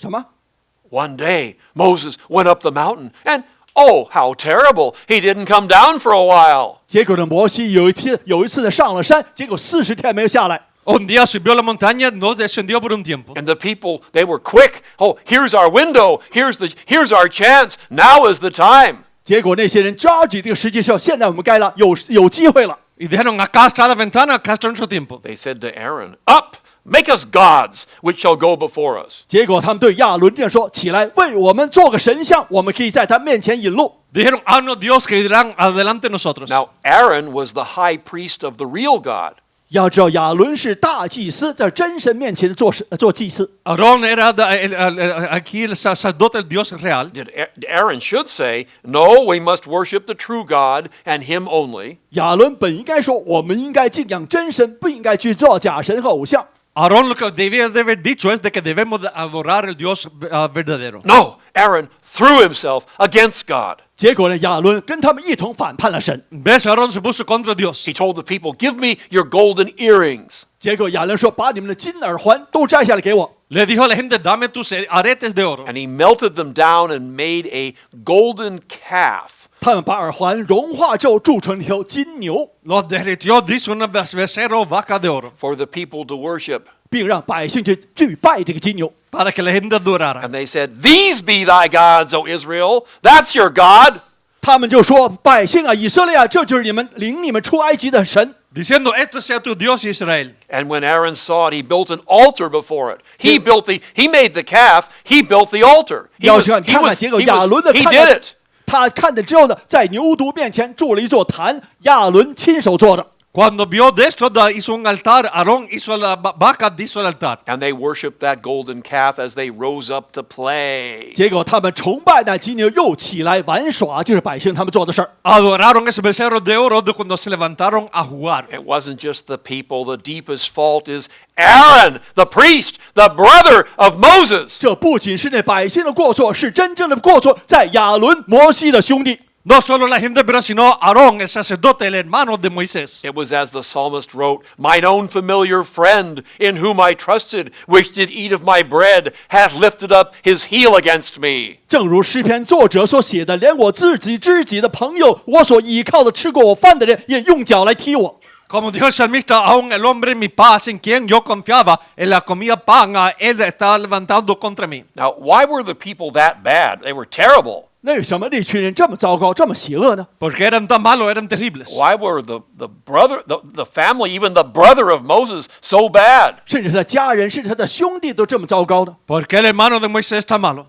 什么？ One day, Moses went up the mountain and oh, how terrible. He didn't come down for a while. 结果呢，摩西有一次呢上了山，结果40天没有下来。 Un día subió la montaña, no descendió por un tiempo. And the people, they were quick. Oh, here's our window. Here's our chance. Now is the time. 结果那些人抓紧这个时机说：“现在我们该了，有机会了。 Y dijeron, acá está la ventana, acá está nuestro tiempo. They said to Aaron, Up, make us gods, which shall go before us. ” 结果他们对亚伦这样说：“起来，为我们做个神像，我们可以在他面前引路。” Dijeron, haznos Dios que irán adelante nosotros. Now, Aaron was the high priest of the real God. 要知道亚伦是大祭司，在真神面前做祭司。 Aarón era aquí el sacerdote del Dios real. Aaron should say, no, we must worship the true God and him only. 亚伦本应该说，我们应该敬仰真神，不应该去做假神和偶像。 Aarón lo que debía de haber dicho es de que debemos de adorar el Dios verdadero. No, Aaron threw himself against God. 结果呢，亚伦跟他们一同反叛了神。 ¿Ves? Aarón se puso contra Dios. He told the people, give me your golden earrings. 结果亚伦说：“把你们的金耳环都摘下来给我。” Le dijo a la gente, dame tus aretes de oro. And he melted them down and made a golden calf. 他们把耳环融化之后铸成了一条金牛， Los derritió, dice una becerro vaca de oro, For the people to worship. 并让百姓去拜这个金牛。 para que la gente adorara. And they said, these be thy gods, O Israel. That's your God. 他们就说：“百姓啊，以色列啊，这就是你们领你们出埃及的神。” Diciendo, esto sea tu Dios Israel. And when Aaron saw it, he built an altar before it. He made the calf, he built the altar. He 要看看结果，亚伦的 he 看 did 的 it. 他看见之后呢，在牛犊面前筑了一座坛，亚伦亲手做的。 Cuando vio de esto, hizo un altar. Aarón hizo la vaca, hizo el altar. And they worshiped that golden calf as they rose up to play. 结果他们崇拜那金牛，又起来玩耍，就是百姓他们做的事儿。 Adoraron ese becerro de oro de cuando se levantaron a jugar. It wasn't just the people. The deepest fault is Aaron, the priest, the brother of Moses. 这不仅是那百姓的过错，是真正的过错在亚伦、摩西的兄弟。 No solo la gente, pero sino Aarón, el sacerdote, el hermano de Moisés. It was as the psalmist wrote, mine own familiar friend, in whom I trusted, which did eat of my bread, hath lifted up his heel against me. 正如诗篇作者所写的，连我自己知己的朋友，我所依靠的吃过我饭的人，也用脚来踢我。 Como dijo el salmista, aún el hombre en mi paz, en quien yo confiaba, en la comida pan, él estaba levantando contra mí. Now, why were the people that bad? They were terrible. 那为什么那群人这么糟糕，这么邪恶呢？ Porque eran tan malos, eran terribles. Why were the family, even the brother of Moses, so bad? 甚至他的家人，甚至他的兄弟都这么糟糕呢？ Porque el hermano de Moisés está malo.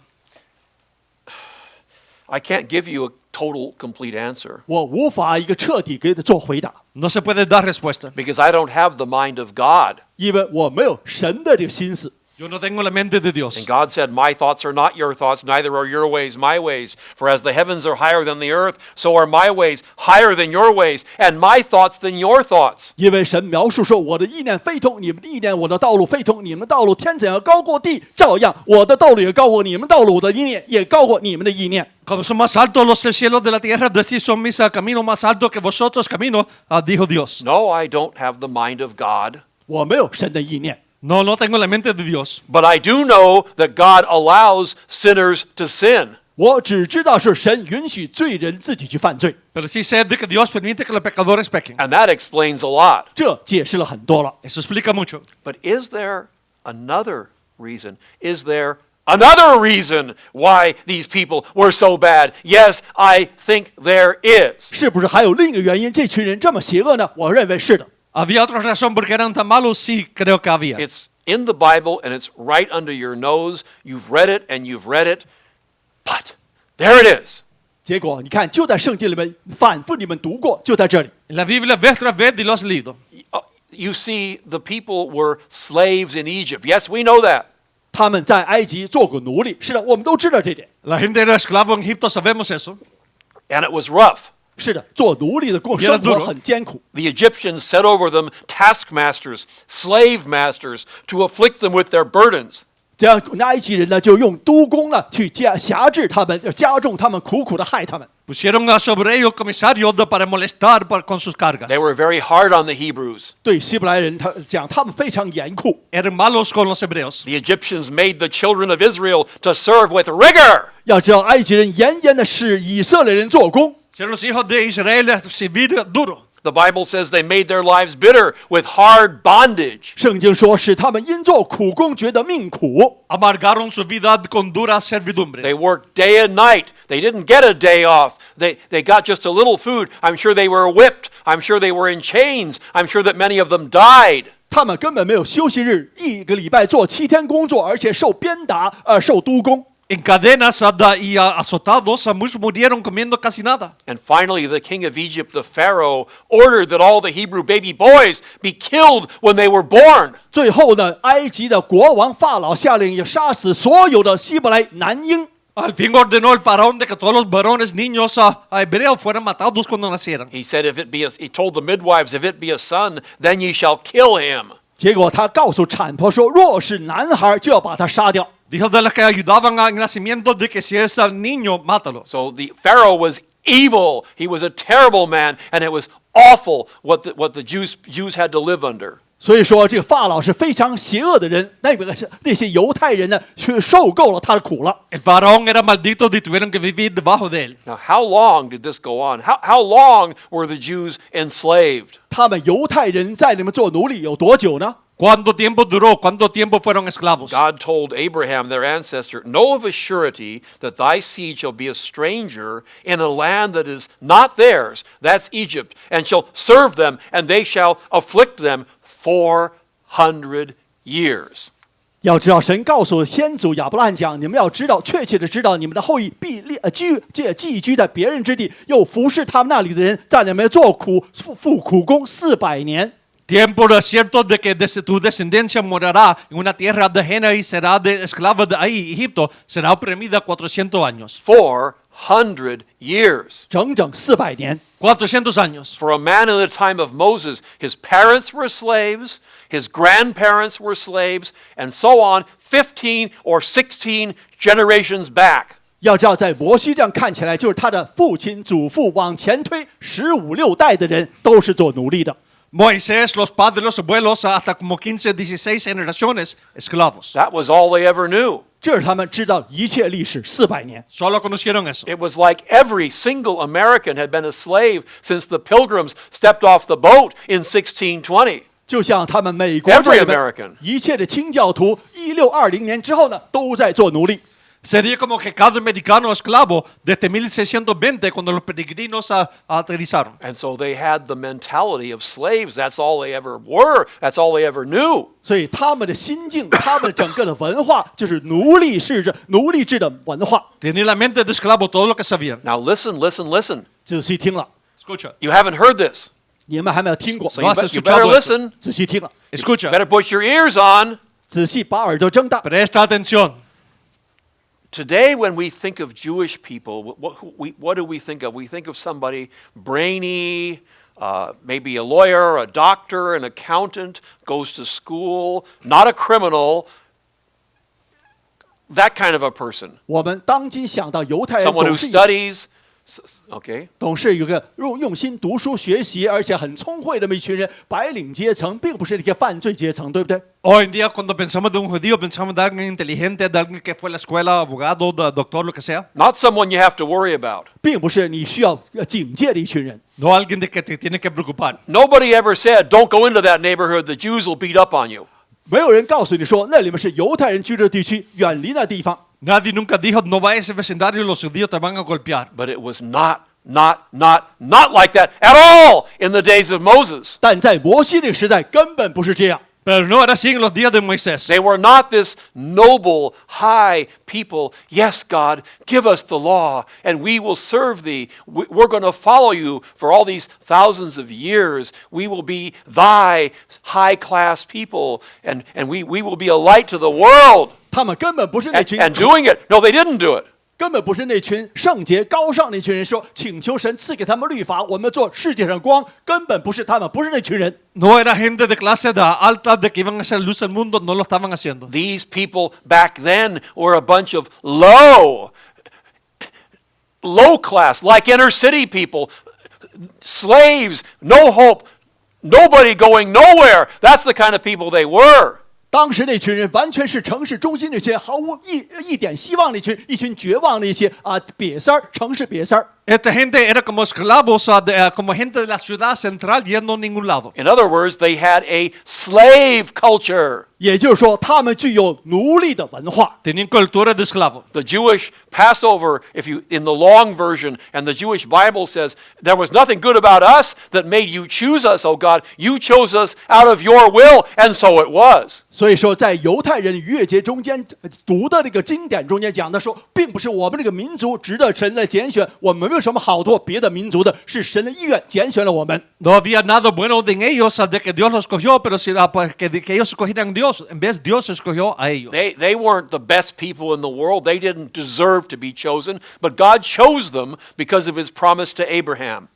I can't give you a total, complete answer 我无法一个彻底给他做回答， No se puede dar respuesta. because I don't have the mind of God. 因为我没有神的这个心思。 Yo no tengo la mente de And Dios. God said, my thoughts are not your thoughts, neither are your ways my ways. For as the heavens are higher than the earth, so are my ways higher than your ways, and my thoughts than your thoughts. 因为神描述说：“我的意念非同你们的意念，我的道路非同你们的道路。天怎样高过地，照样我的道路也高过你们道路，我的意念也高过你们的意念。” Como son más altos los cielos de la tierra, así son mis caminos más altos que vosotros caminos, dijo Dios. No, I don't have the mind of God. 我没有神的意念， No, no tengo la mente de Dios. But I do know that God allows sinners to sin. 我只知道是神允许罪人自己去犯罪， Pero sí sé de que Dios permite que los pecadores pequen. And that explains a lot. 这解释了很多了。 Eso explica mucho. But is there another reason? Is there another reason why these people were so bad? Yes, I think there is. 是不是还有另一个原因？这群人这么邪恶呢？我认为是的。 ¿Había otra razón por qué eran tan malos? Sí, creo que había. It's in the Bible and it's right under your nose. You've read it and you've read it. But there it is. 结果你看，就在圣经里面反复你们读过，就在这里。 En la Biblia ves tras vez y lo has leído. You see, the people were slaves in Egypt. Yes, we know that. 他们在埃及做过奴隶，是的，我们都知道这点。 La gente era esclavo en Egipto, sabemos eso. And it was rough. 是的，做奴隶的生活很艰苦。 The Egyptians set over them taskmasters, slave masters, to afflict them with their burdens. 这样，那埃及人呢，就用督工呢去辖制他们，加重他们，苦苦的害他们。 Pusieron sobre ellos comisarios para molestar con sus cargas. They were very hard on the Hebrews. 对希伯来人他们非常严酷。 Eran malos con los hebreos. The Egyptians made the children of Israel to serve with rigor. 要知道，埃及人严严的使以色列人做工。 Si los hijos de Israel servir duro. The Bible says they made their lives bitter with hard bondage. 圣经说，使他们因做苦工觉得命苦。 Amargaron su vida con dura servidumbre. They worked day and night. They didn't get a day off. They got just a little food. I'm sure they were whipped. I'm sure they were in chains. I'm sure that many of them died. 他们根本没有休息日，一个礼拜做7天工作，而且受鞭打，受督工。En cadenas y azotados, muchos murieron comiendo casi nada. And finally, the king of Egypt, the Pharaoh, ordered that all the Hebrew baby boys be killed when they were born. 最后呢，埃及的国王法老下令要杀死所有的希伯来男婴。 Al fin ordenó el faraón de que todos los varones niños hebreos fueran matados cuando nacieran. He said, he told the midwives, if it be a son, then ye shall kill him. 结果他告诉产婆说，若是男孩，就要把他杀掉。 Dijo de las que ayudaban al nacimiento de que si es niño, mátalo. So the Pharaoh was evil. He was a terrible man, and it was awful what the Jews had to live under. 所以说，这个法老是非常邪恶的人，那些犹太人呢，却受够了他的苦了。 El faraón era maldito y tuvieron que vivir debajo de él. Now, how long did this go on? How long were the Jews enslaved? 他们犹太人在里面做奴隶有多久呢？ ¿Cuánto tiempo duró? ¿Cuánto tiempo fueron esclavos? God told Abraham, their ancestor, know of a surety that thy seed shall be a stranger in a land that is not theirs, that's Egypt, and shall serve them, and they shall afflict them 400 years. 要知道，神告诉先祖亚伯拉罕讲，你们要知道，确切的知道，你们的后裔必寄居在别人之地，又服侍他们那里的人，在里面付苦工400年。 Tiempo cierto de que tu descendencia morará en una tierra ajena y será de esclava de ahí, Egipto, será oprimida 400 años. 400 years. 整整400年。 400 años. For a man in the time of Moses, his parents were slaves, his grandparents were slaves, and so on, 15 or 16 generations back. 要知道，在摩西这样看起来，就是他的父亲、祖父往前推15、16代的人都是做奴隶的。 Moisés, los padres, los abuelos, hasta como 15, 16 generaciones, esclavos. That was all they ever knew. 这是他们知道一切历史400年。 Solo conocieron eso. It was like every single American had been a slave since the Pilgrims stepped off the boat in 1620. 就像他们美国 Every 这边 American. 一切的清教徒，1620年之后呢，都在做奴隶。 Sería como que cada americano esclavo desde 1620 cuando los peregrinos aterrizaron. And so they had the mentality of slaves. That's all they ever were. That's all they ever knew. 所以他们的心境，他们的整个的文化就是奴隶制的文化。 Tenía la mente de esclavo todo lo que sabían. Now listen, listen, listen. 仔细听了， Escucha. You haven't heard this. 你们还没有听过， So No you, has you escuchado better esto. listen. 仔细听了， Escucha. Better put your ears on. 仔细把耳朵睁大。 Presta atención. Today, when we think of Jewish people, what do we think of? We think of somebody brainy, maybe a lawyer, a doctor, an accountant, goes to school, not a criminal, that kind of a person. 我们当今想到犹太人 Someone who 总是 studies, okay? 总是有个用心读书学习，而且很聪慧的这么一群人，白领阶层，并不是那些犯罪阶层，对不对？ Hoy en día cuando pensamos de un judío, pensamos de alguien inteligente, de alguien que fue a la escuela, abogado, doctor, lo que sea. Not someone you have to worry about. 并不是你需要警戒的一群人。 No alguien de que te tiene que preocupar. Nobody ever said, don't go into that neighborhood, the Jews will beat up on you. 没有人告诉你说那里面是犹太人居住的地区，远离那地方。 Nadie nunca dijo, no vayas a ese vecindario, los judíos te van a golpear. But it was not like that at all in the days of Moses. 但在摩西那个时代，根本不是这样。 Pero no era así en los días de Moisés. They were not this noble, high people. Yes, God, give us the law, and we will serve thee. We're going to follow you for all these thousands of years. We will be thy high-class people, and we will be a light to the world. 他们根本不是那群 And doing it. No, they didn't do it. 根本不是那群圣洁高尚那群人说请求神赐给他们律法，我们做世界上光，根本不是他们，不是那群人。 No era gente de clase alta de que iban a hacer luz al mundo, no lo estaban haciendo. These people back then were a bunch of low class, like inner city people, slaves, no hope, nobody going nowhere. That's the kind of people they were. 当时那群人完全是城市中心那群毫无一点希望那群，一群绝望的一些瘪三儿，城市瘪三儿。 Esta gente era como esclavos, como gente de la ciudad central yendo a ningún lado. In other words, they had a slave culture. 也就是说，他们具有奴隶的文化。 Tenían cultura de esclavo. The Jewish Passover, if you in the long version, and the Jewish Bible says, there was nothing good about us that made you choose us, O God. You chose us out of your will, and so it was. 所以说，在犹太人逾越节中间读的这个经典中间讲的说，并不是我们这个民族值得神来拣选，我们没有什么好多别的民族的，是神的意愿拣选了我们。 No había nada bueno en ellos de que Dios los escogió, pero que ellos escogieran a Dios. En vez, Dios escogió a ellos. They weren't the best people in the world. They didn't deserve to be chosen, but God chose them because of his promise to Abraham.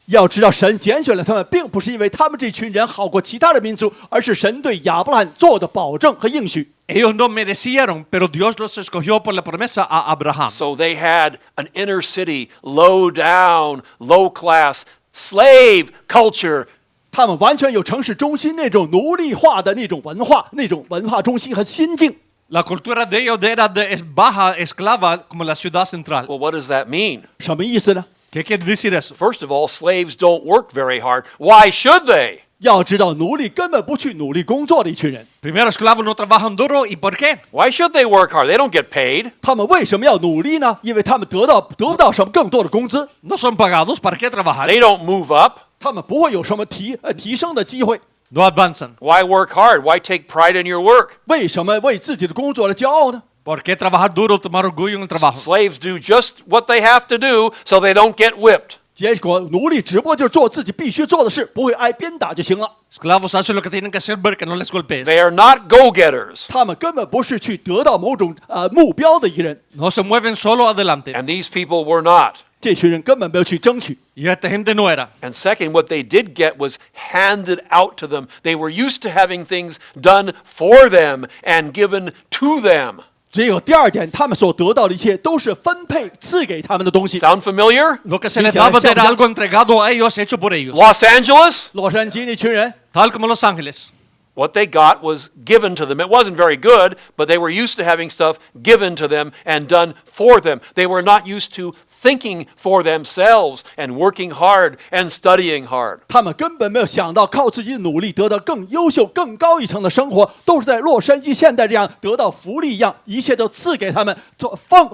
要知道，神拣选了他们，并不是因为他们这群人好过其他的民族，而是神对亚伯拉罕做的保证和应许。 Ellos no merecieron, pero Dios los escogió por la promesa a Abraham. So they had an inner city, low down, low class, slave culture. 他们完全有城市中心那种奴隶化的那种文化中心和心境。 La cultura de ellos era baja, esclava, como la ciudad central. Well, what does that mean? 什么意思呢？ ¿Qué quiere decir eso? First of all, slaves don't work very hard. Why should they? 要知道，奴隶根本不去努力工作的一群人， Primero, esclavos no trabajan duro. ¿Y por qué? Why should they work hard? They don't get paid. 他们为什么要努力呢？因为他们得不到什么更多的工资， No son pagados. ¿Para qué trabajar? They don't move up. 他们不会有什么提升的机会。 No avanzan. Why work hard? Why take pride in your work? 为什么为自己的工作而骄傲呢？ ¿Por qué trabajar duro, tomar orgullo en el trabajo? Slaves do just what they have to do so they don't get whipped. 结果奴隶只不过就是做自己必须做的事，不会挨鞭打就行了。 Esclavos hacen lo que tienen que hacer para que no les golpees. They are not go-getters. 他们根本不是去得到某种目标的一个人， No se mueven solo adelante. And these people were not. 这群人根本没有去争取。 Y esta gente no era. And second, what they did get was handed out to them. They were used to having things done for them and given to them. 只有第二点，他们所得到的一切都是分配赐给他们的东西。 Sound familiar? Lo que se les daba era algo entregado a ellos, hecho por ellos. Los Angeles? 洛杉矶那群人， Tal como Los Ángeles. What they got was given to them. It wasn't very good, but they were used to having stuff given to them and done for them. They were not used to thinking for themselves and working hard and studying hard. 他们根本没有想到靠自己的努力得到更优秀、更高一层的生活，都是在洛杉矶现代这样得到福利一样，一切都赐给他们，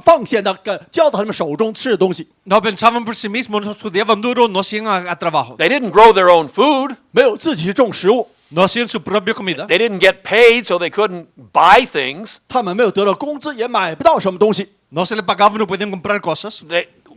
奉献到交到他们手中吃的东西。 No pensaban por sí mismos, no estudiaban duro, no hacían a trabajo. They didn't grow their own food. 没有自己去种食物， No hacían su propia comida. They didn't get paid, so they couldn't buy things. 他们没有得到工资，也买不到什么东西。 No se les pagaba, no podían comprar cosas.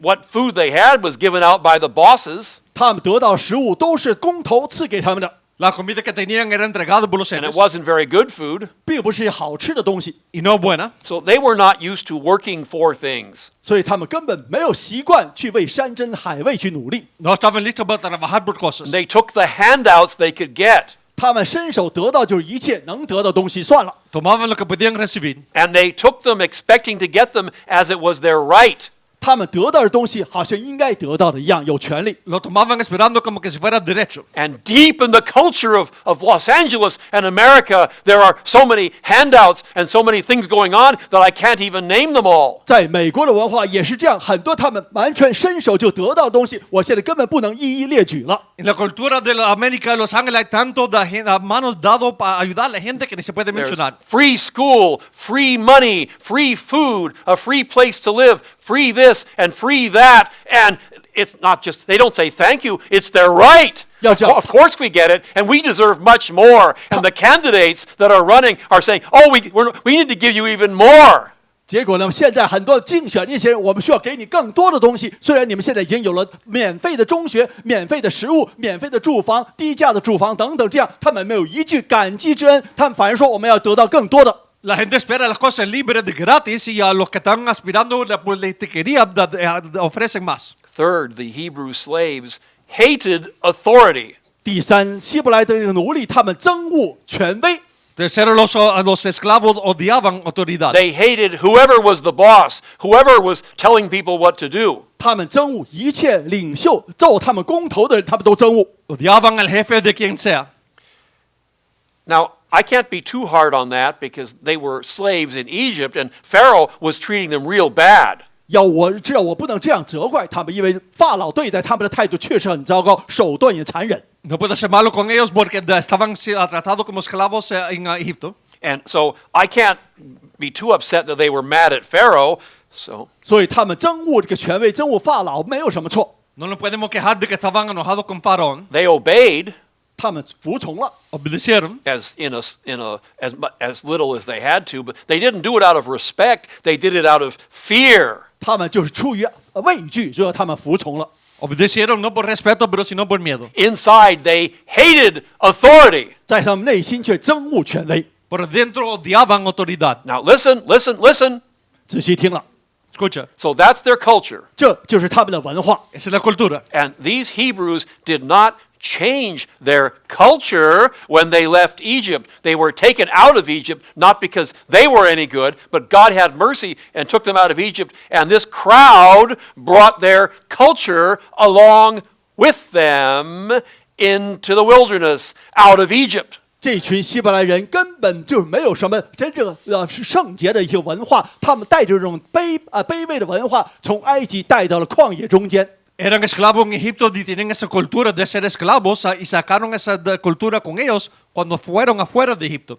What food they had was given out by the bosses, 他们得到食物都是工头赐给他们的， La comida que tenían era entregada por los and it jefes. wasn't very good food. 并不是好吃的东西， Y no buena. So they were not used to working for things. 所以他们根本没有习惯去为山珍海味去努力。 No estaban listos para trabajar por cosas. They took the handouts they could get, 他们伸手得到就是一切能得到东西算了， Tomaban lo que podían recibir. and they took them expecting to get them as it was their right. 他们得到的东西好像应该得到的一样，有权利。 Lo tomaban esperando como que si fuera derecho. And deep in the culture of Los Angeles and America, there are so many handouts and so many things going on that I can't even name them all. 在美国的文化也是这样，很多他们完全伸手就得到的东西，我现在根本不能一一列举了。 En la cultura de la América de Los Ángeles hay tanto de manos dado para ayudar a la gente que ni se puede There's mencionar. free school, free money, free food, a free place to live, free this and free that. And it's not just, they don't say thank you, it's their right. Yeah, yeah. Of course we get it, and we deserve much more. And the candidates that are running are saying, oh, we need to give you even more. 结果呢，现在很多竞选那些人，我们需要给你更多的东西。虽然你们现在已经有了免费的中学、免费的食物、免费的住房、低价的住房等等，这样他们没有一句感激之恩，他们反而说我们要得到更多的。 La gente espera las cosas libres de gratis y a los que están aspirando la politiquería ofrecen más. Third, the Hebrew slaves hated authority. 第三，希伯来的奴隶，他们憎恶权威。 Tercero, los esclavos odiaban autoridad. They hated whoever was the boss, whoever was telling people what to do. 他们憎恶一切领袖，做他们公头的人，他们都憎恶。 Odiaban al jefe de quien sea. Now, I can't be too hard on that because they were slaves in Egypt and Pharaoh was treating them real bad. 我知道我不能这样责怪他们，因为法老对待他们的态度确实很糟糕，手段也残忍。 No puedo ser malo con ellos porque estaban tratados como esclavos en Egipto. And so I can't be too upset that they were mad at Pharaoh. So 所以他们憎恶这个权威，憎恶法老，没有什么错。 No nos podemos quejar de que estaban enojados con Faraón. they obeyed 他们服从了， Obedecieron. as little as they had to, but they didn't do it out of respect. They did it out of fear. 他们就是出于畏惧，所以他们服从了。 Obedecieron no por respeto, pero sino por miedo. Inside, they hated authority. 在他们内心却憎恶权威。 Por dentro odiaban autoridad. Now listen. 仔细听了， Escucha, So that's their culture. 这就是他们的文化。 esa es la cultura. And these Hebrews did not change their culture when they left Egypt. They were taken out of Egypt not because they were any good, but God had mercy and took them out of Egypt. And this crowd brought their culture along with them into the wilderness out of Egypt. 这群希伯来人根本就没有什么真正是圣洁的一些文化，他们带着这种卑微的文化，从埃及带到了旷野中间。 Eran esclavos en Egipto y tienen esa cultura de ser esclavos y sacaron esa cultura con ellos cuando fueron afuera de Egipto.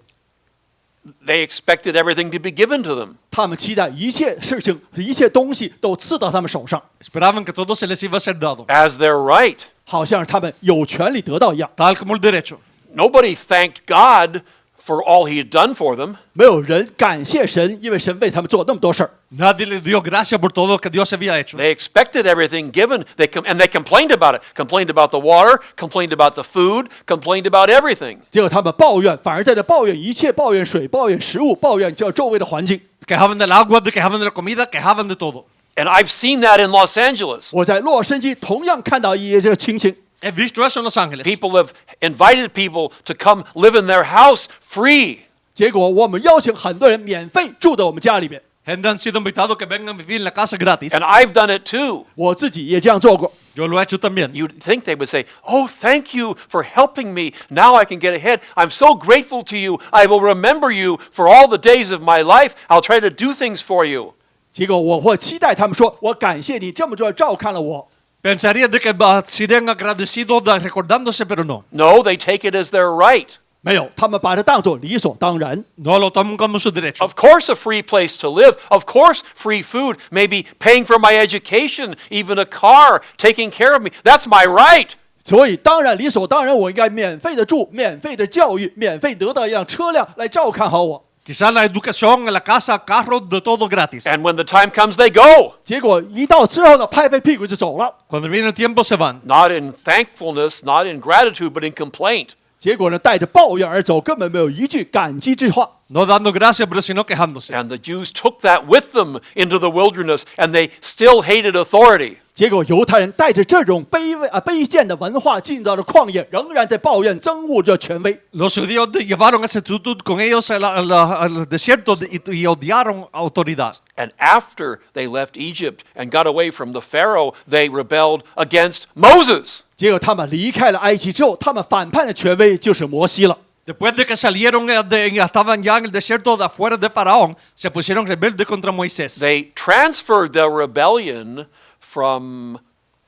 They expected everything to be given to them. 他们期待一切事情、一切东西都赐到他们手上， Esperaban que todo se les iba a ser dado, as their right. 好像是他们有权利得到一样。 tal como el derecho. Nobody thanked God for all he had done for them. 没有人感谢神，因为神为他们做那么多事儿。 Nadie le dio gracias por todo lo que Dios había hecho. They expected everything given. And they complained about it. Complained about the water, complained about the food, complained about everything. 结果他们抱怨，反而在这抱怨一切，抱怨水，抱怨食物，抱怨周围的环境。 Quejaban del agua, quejaban de la comida, quejaban de todo. And I've seen that in Los Angeles. 我在洛杉矶同样看到这个情形， He visto eso en Los Ángeles. People have invited people to come live in their house free. 结果我们邀请很多人免费住在我们家里边， Gente han sido invitados que vengan a vivir en la casa gratis. And I've done it too. 我自己也这样做过。 Yo lo he hecho también. You'd think they would say, "Oh, thank you for helping me. Now I can get ahead. I'm so grateful to you. I will remember you for all the days of my life. I'll try to do things for you." 结果我会期待他们说：“我感谢你这么多照看了我。 Pensaría de que serían agradecidos recordándose, pero no. No, they take it as their right. ”没有，他们把这当作理所当然。 No lo toman como su derecho. Of course, a free place to live. Of course, free food. Maybe paying for my education, even a car, taking care of me. That's my right. 所以当然理所当然，我应该免费的住，免费的教育，免费得到一辆车辆来照看好我。 Quizás la educación, la casa, carros, de todo gratis. And when the time comes, they go. 结果一到之后呢，拍拍屁股就走了。 Cuando viene el tiempo se van. Not in thankfulness, not in gratitude, but in complaint. 结果呢，带着抱怨而走，根本没有一句感激之话。 No dando gracias, pero sino quejándose. And the Jews took that with them into the wilderness, and they still hated authority. 结果犹太人带着这种卑贱的文化进到了旷野，仍然在抱怨憎恶这权威。 Los judíos llevaron esa actitud con ellos al desierto y odiaron autoridad. And after they left Egypt and got away from the Pharaoh, they rebelled against Moses. 结果他们离开了埃及之后，他们反叛的权威就是摩西了。 Después de que salieron, estaban ya en el desierto de afuera de Faraón, se pusieron rebeldes contra Moisés. They transferred their rebellion from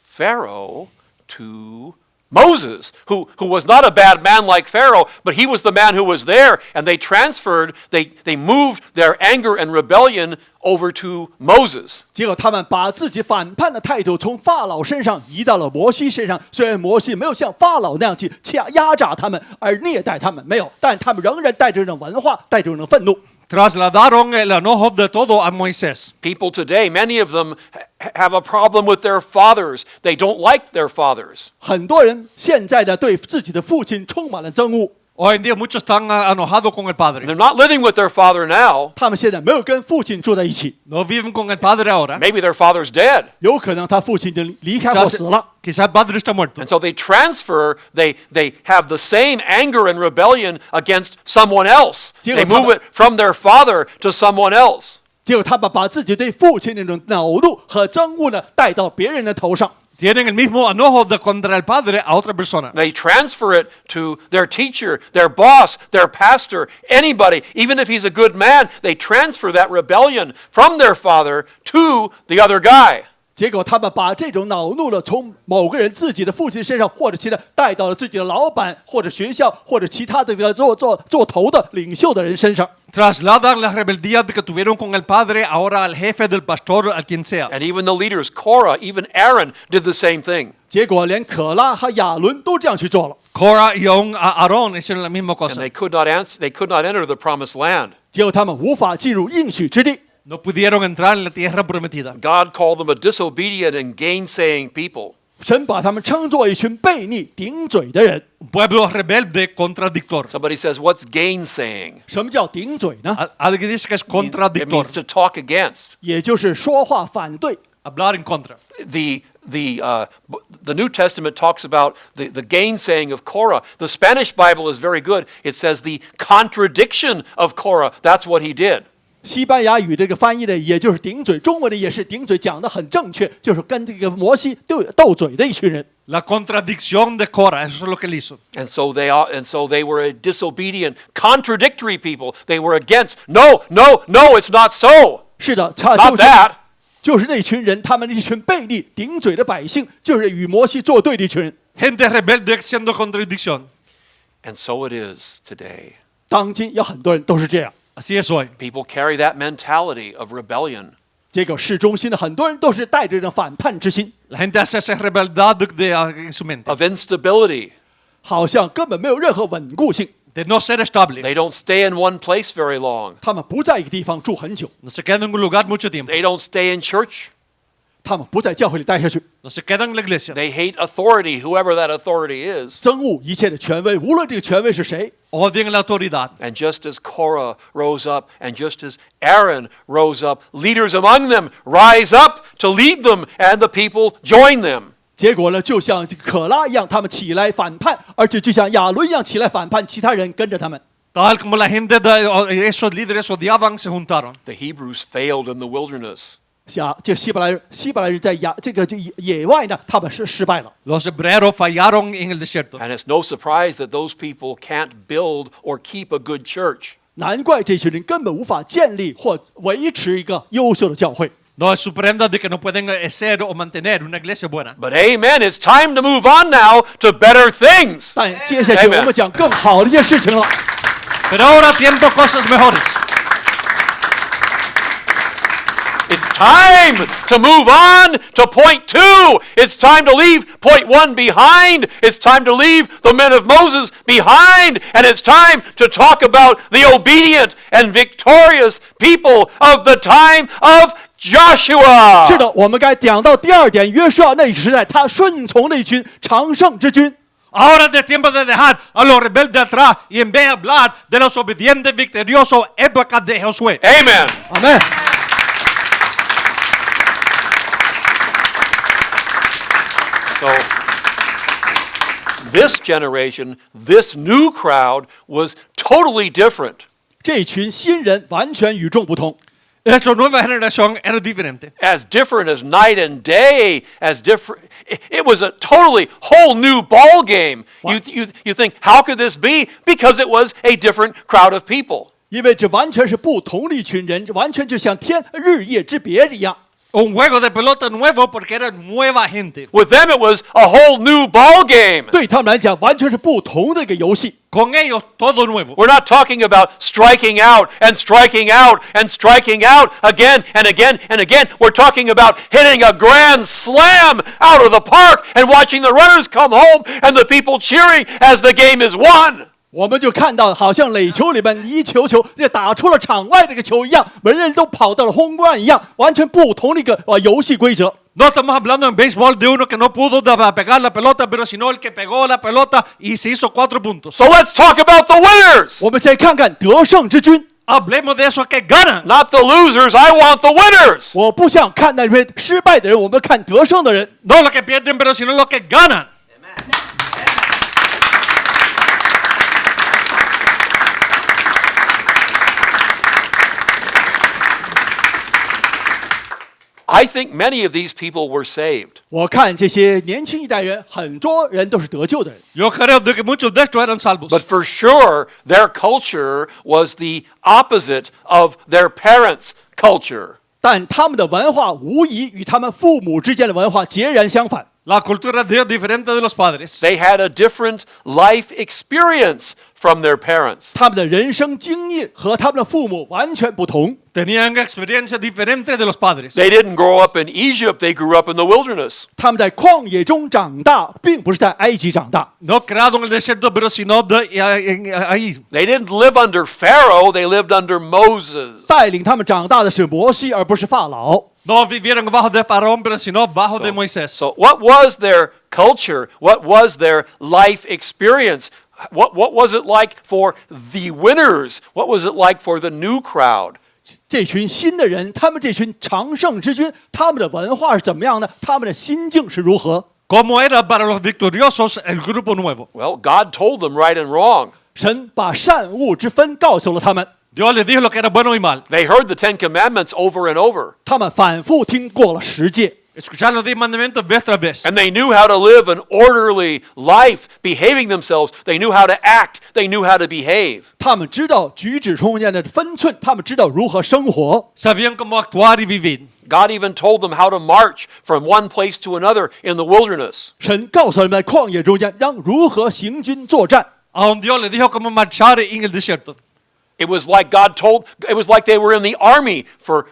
Pharaoh to Moses, who was not a bad man like Pharaoh, but he was the man who was there, and they moved their anger and rebellion over to Moses. 结果他们把自己反叛的态度从法老身上移到了摩西身上。虽然摩西没有像法老那样去压榨他们而虐待他们，没有，但他们仍然带着这种文化，带着这种愤怒。 Trasladaron el enojo de todo a Moisés. People today, many of them have a problem with their fathers. They don't like their fathers. 很多人现在的对自己的父亲充满了憎恶， Hoy en día muchos están enojados con el padre. They're not living with their father now. 他们现在没有跟父亲住在一起， No viven con el padre ahora. Maybe their father's dead. 有可能他父亲已经离开或死了。 Quizás el padre está muerto. And so they transfer, they have the same anger and rebellion against someone else. They move it from their father to someone else. 结果他们把自己对父亲那种恼怒和憎恶呢带到别人的头上。 Tienen el mismo enojo contra el padre a otra persona. They transfer it to their teacher, their boss, their pastor, anybody. Even if he's a good man, they transfer that rebellion from their father to the other guy. 结果他们把这种恼怒了从某个人自己的父亲身上，或者其他带到了自己的老板，或者学校，或者其他的这个做头的领袖的人身上。 Trasladan la rebeldía que tuvieron con el padre ahora al jefe del pastor, al quien sea. And even the leaders, Korah, even Aaron, did the same thing. 结果连可拉和亚伦都这样去做了。 Korah y aún Aarón hicieron la misma And cosa. they could not enter the promised land. 结果他们无法进入应许之地。 No pudieron entrar en la tierra prometida. God called them a disobedient and gainsaying people. 神把他们称作一群悖逆顶嘴的人。 Un pueblo rebelde, contradictor. Somebody says, what's gainsaying? 什么叫顶嘴呢？ Alguien dice que es It contradictor. means to talk against. 也就是说话反对。 Hablar en contra. The New Testament talks about the gainsaying of Korah. The Spanish Bible is very good. It says the contradiction of Korah. That's what he did. 西班牙语这个翻译的，也就是顶嘴，中文的也是顶嘴，讲得很正确，就是跟这个摩西斗嘴的一群人。 La contradicción de Korah, eso es lo que él hizo. And so they were a disobedient, contradictory people. They were against. No, it's not so. 是的， Not that. 就是那群人，他们那群悖逆顶嘴的百姓，就是与摩西作对的一群人。 Gente rebelde siendo contradicción. And so it is today. 当今有很多人都是这样。 Así es hoy. People carry that mentality of rebellion. 结果市中心的很多人都是带着这种反叛之心， La gente hace esa rebeldad en su mente. Of instability. 好像根本没有任何稳固性。 De no ser estable. They don't stay in one place very long. 他们不在一个地方住很久， No se quedan en un lugar mucho tiempo. They don't stay in church. 他们不在教会里待下去， No se quedan en la iglesia. They hate authority, whoever that authority is. 憎恶一切的权威，无论这个权威是谁。 Odian la autoridad. And just as Korah rose up, and just as Aaron rose up, leaders among them rise up to lead them, and the people join them. 结果呢，就像可拉一样，他们起来反叛，而且就像亚伦一样起来反叛，其他人跟着他们。 Tal como la gente de esos líderes odiaban, se juntaron. The Hebrews failed in the wilderness. 这希伯来人在野外呢，他们是失败了。 Los hebreos fallaron en el desierto. And it's no surprise that those people can't build or keep a good church. 难怪这群人根本无法建立或维持一个优秀的教会。 No es sorprenda de que no pueden hacer o mantener una iglesia buena. But amen, it's time to move on now to better things. 但接下去 Amen. 我们讲更好的一件事情了。 Pero ahora tiempo cosas mejores. It's time to move on to point 2. It's time to leave point 1 behind. It's time to leave the men of Moses behind. And it's time to talk about the obedient and victorious people of the time of Joshua. 是的，我们该讲到第二点，约书亚那个时代，他顺从了一群常胜之军。 Ahora es tiempo de dejar a los rebeldes atrás y en vez de hablar de los obedientes victoriosos épocas de Josué. Amen. 阿门。 So this generation, this new crowd was totally different. 这群新人完全与众不同， Esta nueva generación era diferente. As different as night and day, as different. It was a totally whole new ball game. You think, how could this be? Because it was a different crowd of people. 因为这完全是不同的一群人，完全就像日夜之别一样。 Un juego de pelota nuevo porque era nueva gente. With them, it was a whole new ball game. 对他们来讲，完全是不同的一个游戏。 Con ellos todo nuevo. We're not talking about striking out and striking out and striking out again and again and again. We're talking about hitting a grand slam out of the park and watching the runners come home and the people cheering as the game is won. 我们就看到，好像垒球里面一球这打出了场外这个球一样，人人都跑到了home run一样，完全不同的一个游戏规则。 No estamos hablando en béisbol de uno que no pudo pegar la pelota, pero sino el que pegó la pelota y se hizo 4 puntos. So let's talk about the winners. 我们先看看得胜之军。 Hablemos de esos que ganan. Not the losers. I want the winners. 我不想看那些失败的人，我们看得胜的人。 No los que pierden, pero sino los que ganan. I think many of these people were saved. 我看这些年轻一代人，很多人都是得救的人。 Yo creo de que muchos de estos eran salvos. But for sure, their culture was the opposite of their parents' culture. 但他们的文化无疑与他们父母之间的文化截然相反。La cultura de ellos es diferente de los padres. They had a different life experience from their parents. 他们的人生经历和他们的父母完全不同。Tenían experiencias diferentes de los padres. They didn't grow up in Egypt, they grew up in the wilderness. 他们在旷野中长大，并不是在埃及长大。No creado en el desierto, pero sino ahí. They didn't live under Pharaoh, they lived under Moses. 带领他们长大的是摩西，而不是法老。No vivieron bajo de Faraón, pero sino bajo de Moisés. So what was their culture? What was their life experience? What was it like for the winners? What was it like for the new crowd? 这群新的人，他们这群常胜之军，他们的文化是怎么样呢？他们的心境是如何？ ¿Cómo era para los victoriosos el grupo nuevo? Well, God told them right and wrong. 神把善恶之分告诉了他们， Dios les dijo lo que era bueno y mal. They heard the Ten Commandments over and over. 他们反复听过了10诫， Escucharon los 10 mandamientos vez tras vez. And they knew how to live an orderly life, behaving themselves. They knew how to act. They knew how to behave. 他们知道举止中间的分寸，他们知道如何生活。 Sabían cómo actuar y vivir. God even told them how to march from one place to another in the wilderness. 神告诉他们在旷野中间将如何行军作战。 Aún Dios les dijo cómo marchar en el desierto. It was like it was like they were in the army for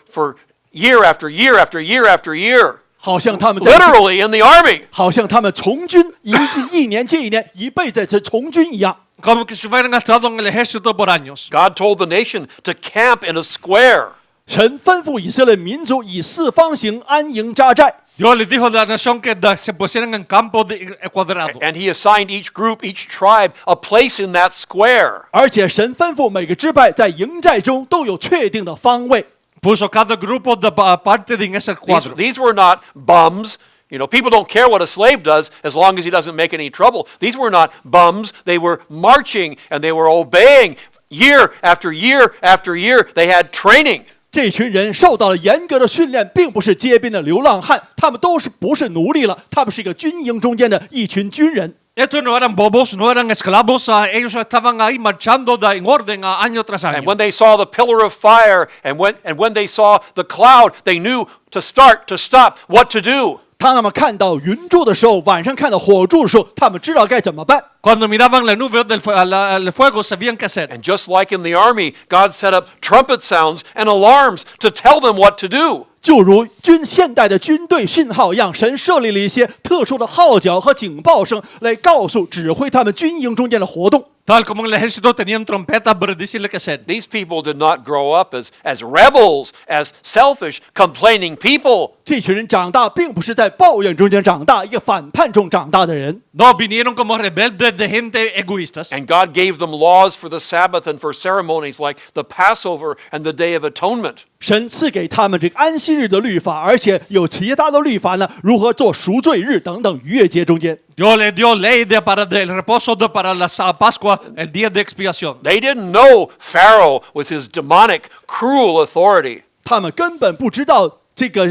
year after year after year after year. 好像他们在 Literally in the army. 好像他们从军一年接一年，一辈子在从军一样。 Como que se hubieran estado en el ejército por años. God told the nation to camp in a square. 神吩咐以色列民族以四方形安营扎寨， Dios les dijo a la nación que se pusieran en campo cuadrado. And he assigned each group, each tribe, a place in that square. 而且神吩咐每个支派在营寨中都有确定的方位。 Puso cada grupo de parte en ese cuadro. These were not bums. You know, people don't care what a slave does as long as he doesn't make any trouble. These were not bums. They were marching and they were obeying year after year after year. They had training. 这群人受到了严格的训练，并不是街边的流浪汉，他们不是奴隶了，他们是一个军营中间的一群军人。 Estos no eran bobos, no eran esclavos, ellos estaban ahí marchando en orden año tras And año. when they saw the pillar of fire and when they saw the cloud, they knew to start, to stop, what to do. 当他们看到云柱的时候，晚上看到火柱的时候，他们知道该怎么办。 Cuando miraban la nube del fuego, sabían qué hacer. And just like in the army, God set up trumpet sounds and alarms to tell them what to do. 就如现代的军队讯号一样，神设立了一些特殊的号角和警报声，来告诉指挥他们军营中间的活动。 Tal como en el ejército tenían trompetas para decirle qué hacer. These people did not grow up as rebels, as selfish, complaining people. 这群人长大，并不是在抱怨中间长大，一个反叛中长大的人。 No, vinieron como rebeldes de gente egoístas. And God gave them laws for the Sabbath and for ceremonies like the Passover and the Day of Atonement. 神赐给他们这个安息日的律法，而且有其他的律法呢，如何做赎罪日等等逾越节中间。 Dios les dio ley para el reposo para la Pascua, el día de expiación. They didn't know Pharaoh with his demonic, cruel authority. 他们根本不知道这个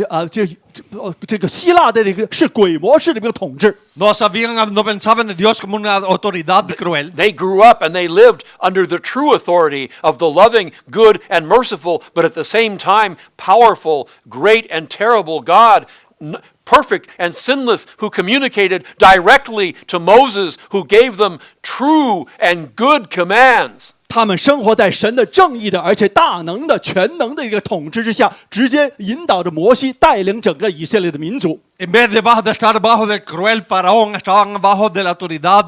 希腊的这个是鬼魔式的一个统治。 No sabían, no pensaban en Dios como una autoridad cruel. They grew up and they lived under the true authority of the loving, good, and merciful, but at the same time, powerful, great, and terrible God, perfect and sinless, who communicated directly to Moses, who gave them true and good commands. 他们生活在神的正义的，而且大能的、全能的一个统治之下，直接引导着摩西带领整个以色列的民族。 En vez de estar bajo del cruel faraón, estaban bajo de la autoridad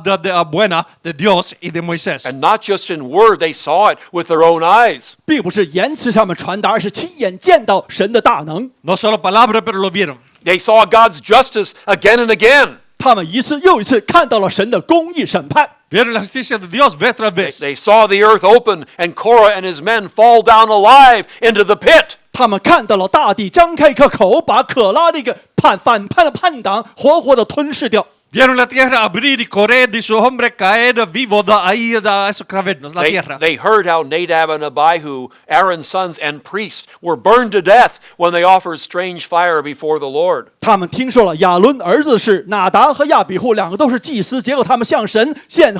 buena de Dios y de Moisés. And not just in word, they saw it with their own eyes. 并不是言辞上面传达，而是亲眼见到神的大能。 No solo palabras, pero lo vieron. They saw God's justice again and again. 他们一次又一次看到了神的公义审判。 Vieron la justicia de Dios vez tras vez. They saw the earth open and Korah and his men fall down alive into the pit. 他们看到了大地张开一颗口，把可拉这个反叛的叛党活活的吞噬掉。 Vieron la tierra abrir y Coré y sus hombres caer vivos ahí a esos cavernos, la tierra. They heard how Nadab and Abihu, Aaron's sons and priests, were burned to death when they offered strange fire before the Lord. 他们听说了亚伦儿子是拿达和亚比户两个都是祭司，结果他们向神献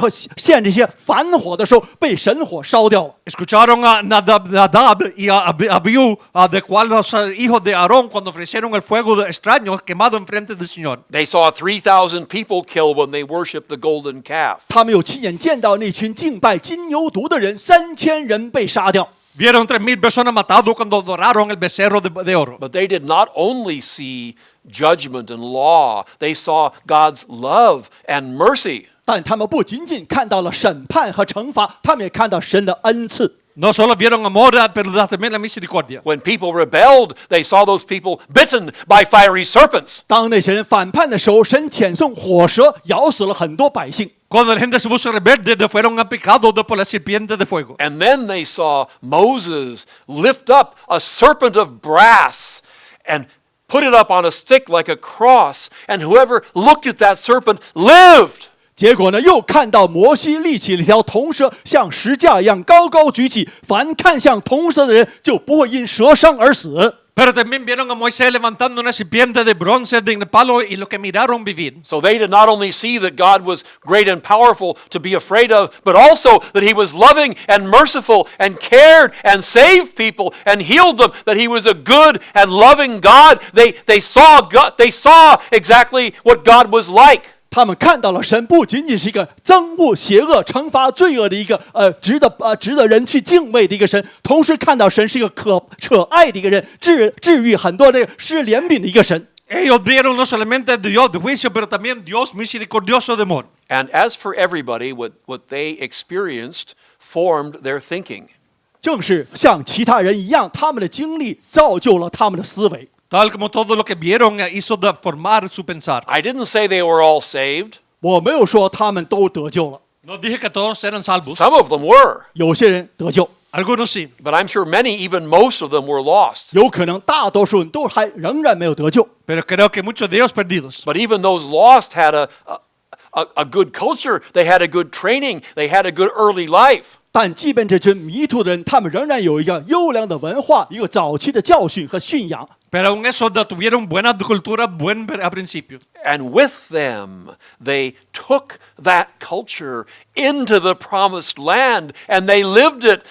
这些反火的时候，被神火烧掉了。Escucharon a Nadab y a Abiú, de cual los hijos de Aarón, cuando ofrecieron el fuego extraño quemado enfrente del Señor. They saw 3,000 people killed when they worshiped the golden calf. 他们有亲眼见到那群敬拜金牛犊的人，3000人被杀掉。 Vieron 3,000 personas matadas cuando adoraron el becerro de oro. But they did not only see judgment and law, they saw God's love and mercy. 但他们不仅仅看到了审判和惩罚，他们也看到神的恩赐。 No solo vieron amor, pero también la misericordia. When people rebelled, they saw those people bitten by fiery serpents. 当那些人反叛的时候，神遣送火蛇，咬死了很多百姓。 Cuando la gente se puso rebelde, fueron picados por la serpiente de fuego. And then they saw Moses lift up a serpent of brass and put it up on a stick like a cross, and whoever looked at that serpent lived. 结果呢，又看到摩西立起了一条铜蛇，像石架一样高高举起，凡看向铜蛇的人，就不会因蛇伤而死。 Pero también vieron a Moisés levantando una serpiente de bronce de el palo y los que miraron vivir. So they did not only see that God was great and powerful to be afraid of, but also that he was loving and merciful and cared and saved people and healed them, that he was a good and loving God. They saw God, they saw exactly what God was like. 他们看到了神不仅仅是一个憎恶邪恶、惩罚罪恶的一个值得人去敬畏的一个神，同时看到神是一个可爱的一个人，治愈很多的施怜悯的一个神。 Ellos vieron no solamente Dios de juicio, pero también Dios misericordioso de amor. And as for everybody, what they experienced formed their thinking. 正是像其他人一样，他们的经历造就了他们的思维。 Tal como todo lo que vieron hizo de formar su pensar. I didn't say they were all saved. 我没有说他们都得救了， No dije que todos eran salvos. Some of them were, 有些人得救， Algunos sí. but I'm sure many, even most of them, were lost. 有可能大多数人都仍然没有得救。 Pero creo que muchos de ellos perdidos. But even those lost had a good culture. They had a good training. They had a good early life. 但即便这群迷途的人，他们仍然有一个优良的文化，一个早期的教训和驯养。 Pero aún eso tuvieron buena cultura, buen a principio. And with them, they took that culture into the promised land, and they lived it,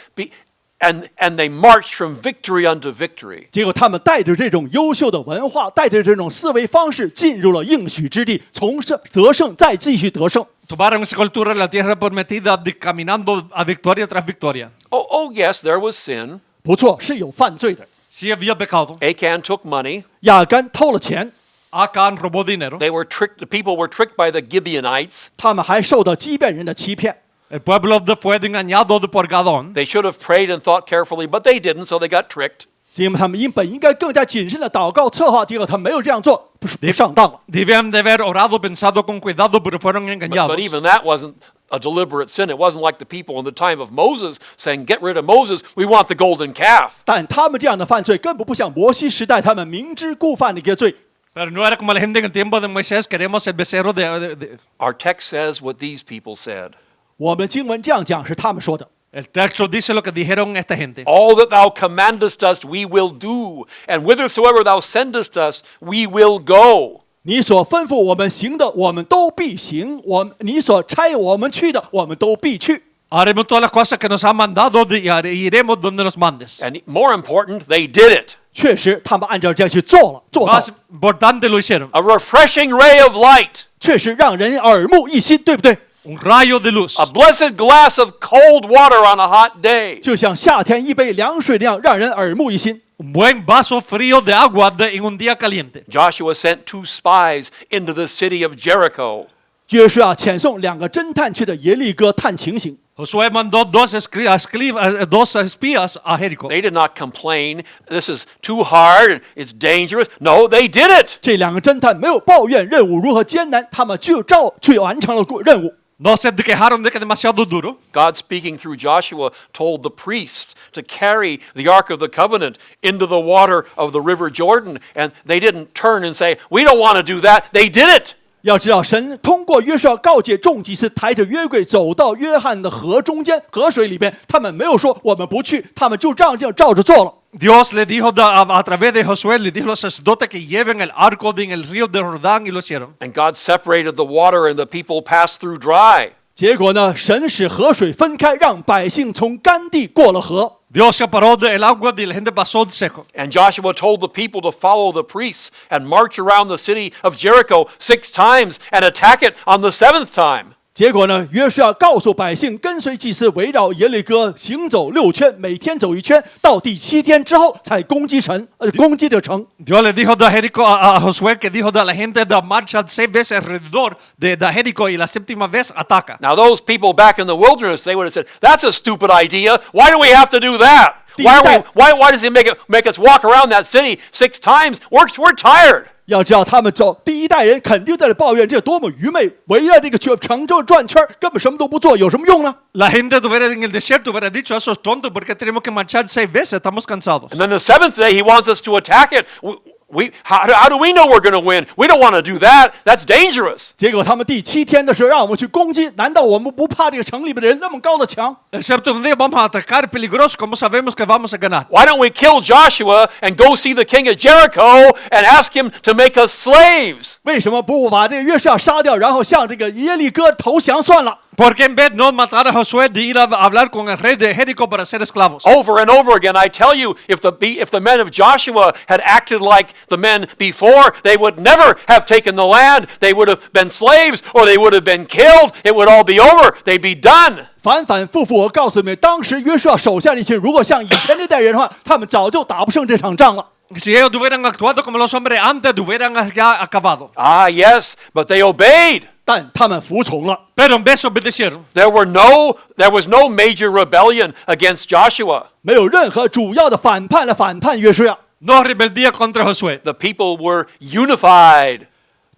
and they marched from victory unto victory. 结果他们带着这种优秀的文化，带着这种思维方式，进入了应许之地，从得胜再继续得胜。 Tomaron esa cultura de la tierra prometida, caminando a victoria tras victoria. Oh, yes, there was sin. 不错，是有犯罪的。 Sí había pecado. Achan took money. 亚干偷了钱， Acán robó dinero. They were tricked. The people were tricked by the Gibeonites. 他们还受到畸变人的欺骗。 El pueblo fue engañado por Gadón. They should have prayed and thought carefully, but they didn't, so they got tricked. 因为他们本应该更加谨慎的祷告策划，结果他没有这样做，不上当了。 Debían de haber orado, pensado con cuidado, pero fueron engañados. But even that wasn't a deliberate sin. It wasn't like the people in the time of Moses saying, "Get rid of Moses. We want the golden calf." 但他们这样的犯罪根本不像摩西时代他们明知故犯的一个罪。 Pero no era como la gente en el tiempo de Moisés, queremos el becerro Our text says what these people said. 我们经文这样讲是他们说的。 El texto dice lo que dijeron esta gente. All that thou commandest us, we will do, and whithersoever thou sendest us, we will go. 你所吩咐我们行的，我们都必行；你所差我们去的，我们都必去。 Haremos todas las cosas que nos han mandado y iremos donde nos mandes. And more important, they did it. 确实，他们按照这样去做了，做到 Más importante lo hicieron. A refreshing ray of light. 确实让人耳目一新，对不对？ Un rayo de luz. A blessed glass of cold water on a hot day. 就像夏天一杯凉水那样，让人耳目一新。 Un buen vaso frío de agua en un día caliente. Joshua sent 2 spies into the city of Jericho. 约书亚遣送2个侦探去的耶利哥探情形。 Josué mandó dos espías a Jericó. They did not complain, this is too hard and it's dangerous. No, they did it. 这2个侦探没有抱怨任务如何艰难，他们就照去完成了任务。 No se quejaron de que es demasiado duro. God, speaking through Joshua, told the priests to carry the Ark of the Covenant into the water of the river Jordan. And they didn't turn and say, we don't want to do that. They did it. 要知道，神通过约书亚告诫众祭司抬着约柜走到约翰的河中间，河水里边，他们没有说我们不去，他们就这样照着做了。 Dios le dijo a través de Josué, le dijo a los sacerdotes que lleven el arco en el río de Jordán y lo hicieron. And God separated the water and the people passed through dry. 结果呢，神使河水分开，让百姓从干地过了河。Dios separó el agua y la gente pasó seco. And Joshua told the people to follow the priests and march around the city of Jericho 6 times and attack it on the 7th time. 结果呢，约书亚告诉百姓，跟随祭司围绕耶利哥行走6圈，每天走1圈，到第7天之后才攻击这城。Dios le dijo a Josué que dijo a la gente de marcha 6 veces alrededor de Jericó y la 7ª vez ataca. Now those people back in the wilderness, they would have said, that's a stupid idea. Why do we have to do that? Why does he make us walk around that city 6 times? We're tired. 要知道，他们第一代人肯定在这抱怨，这多么愚昧！围着这个城就转圈，根本什么都不做，有什么用呢？ La gente en el desierto hubiera dicho, eso es tonto, porque tenemos que marchar 6 veces, estamos cansados. And then the 7th day, he wants us to attack it. How do we know we're going to win? We don't want to do that. That's dangerous. 结果他们第7天的时候让我们去攻击，难道我们不怕这个城里面的人那么高的墙？ El 7º día vamos a atacar, peligroso, ¿cómo sabemos que vamos a ganar? Why don't we kill Joshua and go see the king of Jericho and ask him to make us slaves? 为什么不把这个约书亚杀掉，然后向这个耶利哥投降算了？ Porque en vez no matar a Josué de ir a hablar con el rey de Jericó para ser esclavos. Over and over again, I tell you, if the men of Joshua had acted like the men before, they would never have taken the land. They would have been slaves, or they would have been killed. It would all be over. They'd be done. 反反复复，我告诉你们，当时约书亚手下那群，如果像以前那代人的话，他们早就打不胜这场仗了。 Si ellos hubieran actuado como los hombres antes, hubieran ya acabado. Ah, yes, but they obeyed. 但他们服从了。 Pero en vez obedecieron. There was no major rebellion against Joshua. 没有任何主要的反叛来反叛约书亚。 No rebeldía contra Josué. The people were unified.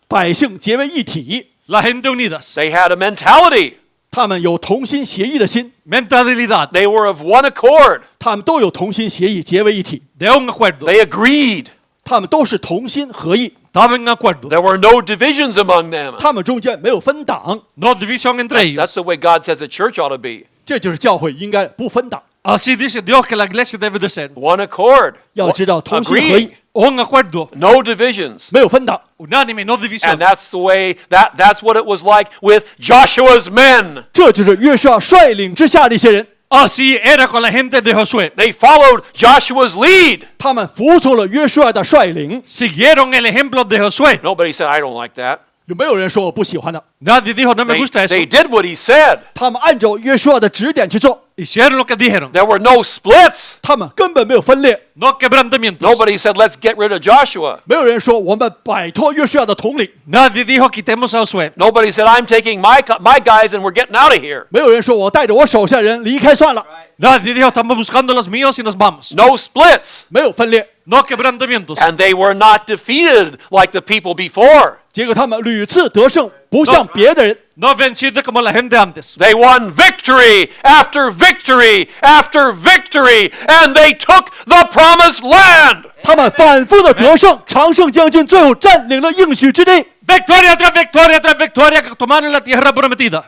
百姓结为一体。 La gente unidas. They had a mentality. 他们有同心协意的心。 Mentalidad. They were of one accord. 他们都有同心协意，结为一体。 De un acuerdo. They agreed. 他们都是同心合意。 Estaban en acuerdo. There were no divisions among them. 他们中间没有分党。 No división entre ellos. That's the way God says a church ought to be. 这就是教会应该不分党。 Así dice Dios que la iglesia debe de ser. One accord. 要知道同心合意， Un acuerdo. No divisions. 没有分党。 Unánime, no división. And that's the way, that's what it was like with Joshua's men. 这就是约书亚率领之下的一些人。 Así era con la gente de Josué. They followed Joshua's lead. 他们服从了约书亚的率领。 Siguieron el ejemplo de Josué. Nobody said, I don't like that. 有没有人说我不喜欢的？ Nadie dijo, no me gusta eso. They did what he said. 他们按照约书亚的指点去做， Hicieron lo que dijeron. There were no splits. 他们根本没有分裂。 No quebrantamientos. Nobody said, let's get rid of Joshua. 没有人说我们摆脱约书亚的统领。 Nadie dijo, quitemos a Josué. Nobody said, I'm taking my guys and we're getting out of here. 没有人说我带着我手下人离开算了。 Nadie dijo, estamos buscando los míos y nos vamos. No splits. 没有分裂。 No quebrantamientos. And they were not defeated like the people before. 结果他们屡次得胜，不像别的人。 No vencido como la gente antes. They won victory after victory after victory, and they took the promised land. 他们反复的得胜，常胜将军最后占领了应许之地。 Victoria tras victoria tras victoria que tomaron la tierra prometida.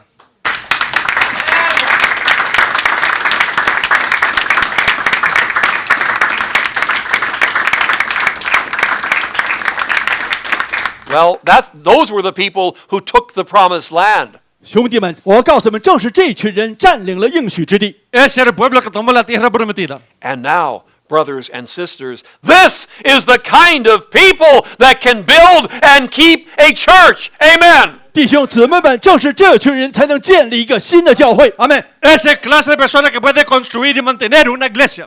Well, those were the people who took the promised land. 兄弟们，我告诉你们，正是这群人占领了应许之地。 Ese era el pueblo que tomó la tierra prometida. And now, brothers and sisters, this is the kind of people that can build and keep a church. Amen. 弟兄姊妹们，正是这群人才能建立一个新的教会。阿门。 Esa clase de persona que puede construir y mantener una iglesia.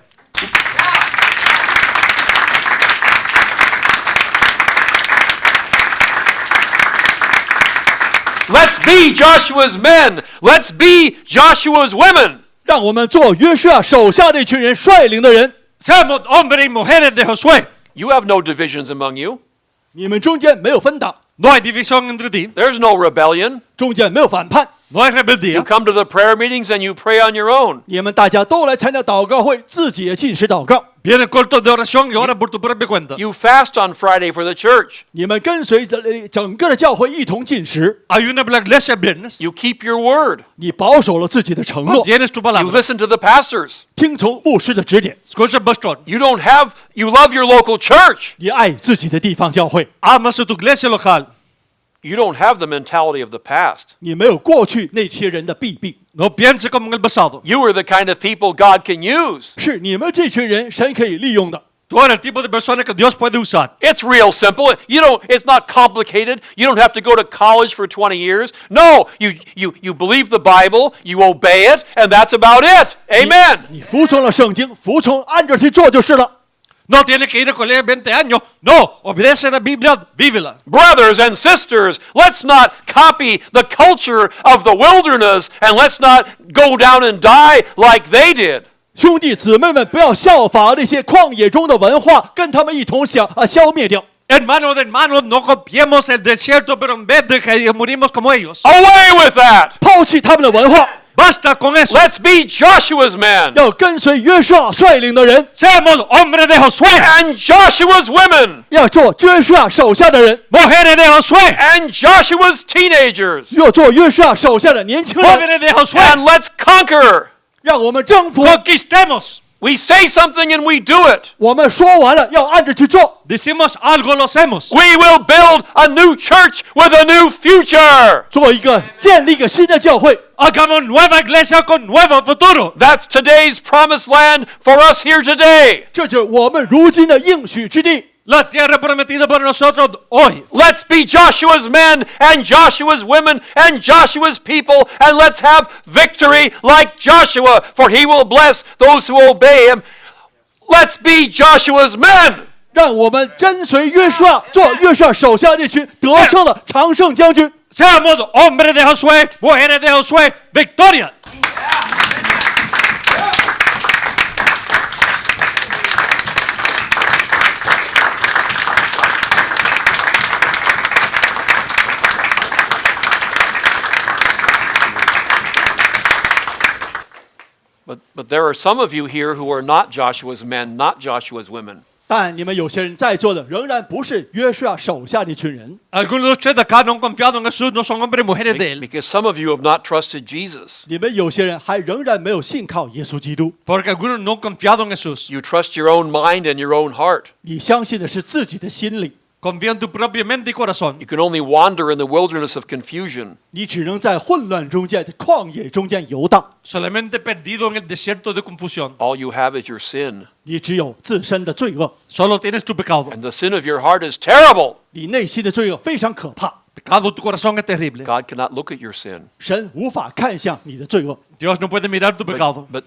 Let's be Joshua's men. Let's be Joshua's women. 让我们做约书亚手下这群人率领的人。 Seamos hombres y mujeres de Josué. You have no divisions among you. 你们中间没有分党， No hay división entre ti. There's no rebellion. 中间没有反叛。 No hay You rebeldía. come to the prayer meetings and you pray on your own. 你们大家都来参加祷告会，自己也进食祷告。 Viene corto de oración y ora por tu propia cuenta. You fast on Friday for the church. 你们跟随着整个的教会一同进食， Ayuna por la iglesia el viernes. You keep your word. 你保守了自己的承诺， Tienes tu You palabra. listen to the pastors. 听从牧师的指点， Escucha el pastor. You love your local church. 你爱自己的地方教会。 Amas a tu iglesia local. You don't have the mentality of the past. 你没有过去那些人的弊病， No piense como en el pasado. You are the kind of people God can use. 是你们这群人神可以利用的。 Tú eres el tipo de persona que Dios puede usar. It's real simple. It's not complicated. You don't have to go to college for 20 years. No, you believe the Bible, you obey it, and that's about it. Amen. 你服从了圣经，服从按着去做就是了。 No tiene que ir a colegio 20 años. No, obedece la Biblia, vívela. Brothers and sisters, let's not copy the culture of the wilderness, and let's not go down and die like they did. 兄弟姊妹们，不要效法那些旷野中的文化，跟他们一同消灭掉。 Hermanos de hermanos, no copiemos el desierto, pero en vez de que morimos como ellos. Away with that. 抛弃他们的文化， Basta con eso. Let's be Joshua's men 要跟随约书亚率领的人， Seamos hombres de Josué, and Joshua's women 要做约书亚手下的人， mujeres de Josué, and Joshua's teenagers. 要做约书亚手下的年轻人， jóvenes de Josué. And let's conquer. 让我们征服。 Conquistemos. We say something and we do it. 我们说完了，要按着去做。 Decimos algo, lo hacemos. We will build a new church with a new future. 建立一个新的教会， Hagamos nueva iglesia con nuevo futuro. That's today's promised land for us here today. 这就是我们如今的应许之地。 La tierra prometida para nosotros hoy. Let's be Joshua's men and Joshua's women and Joshua's people, and let's have victory like Joshua, for he will bless those who obey him. Let's be Joshua's men. 让我们跟随约书亚，做约书亚手下这群得胜的常胜将军。 Seamos hombres de Josué, mujeres de Josué, victoria. But there are some of you here who are not Joshua's men, not Joshua's women. 但你们有些人在座的仍然不是约书亚手下的一群人， Algunos de ustedes acá no han confiado en Jesús, no son hombres y mujeres de él. Because some of you have not trusted Jesus. 你们有些人还仍然没有信靠耶稣基督。 Porque algunos no han confiado en Jesús. You trust your own mind and your own heart. 你相信的是自己的心灵， Confía en tu propia mente y corazón. You can only wander in the wilderness of confusion. 你只能在混乱中间、旷野中间游荡。 Solamente perdido en el desierto de confusión. All you have is your sin. 你只有自身的罪恶， Solo tienes tu pecado. And the sin of your heart is terrible. 你内心的罪恶非常可怕。 Pecado de tu corazón es terrible. God cannot look at your sin. 神无法看向你的罪恶， Dios no puede mirar tu pecado. But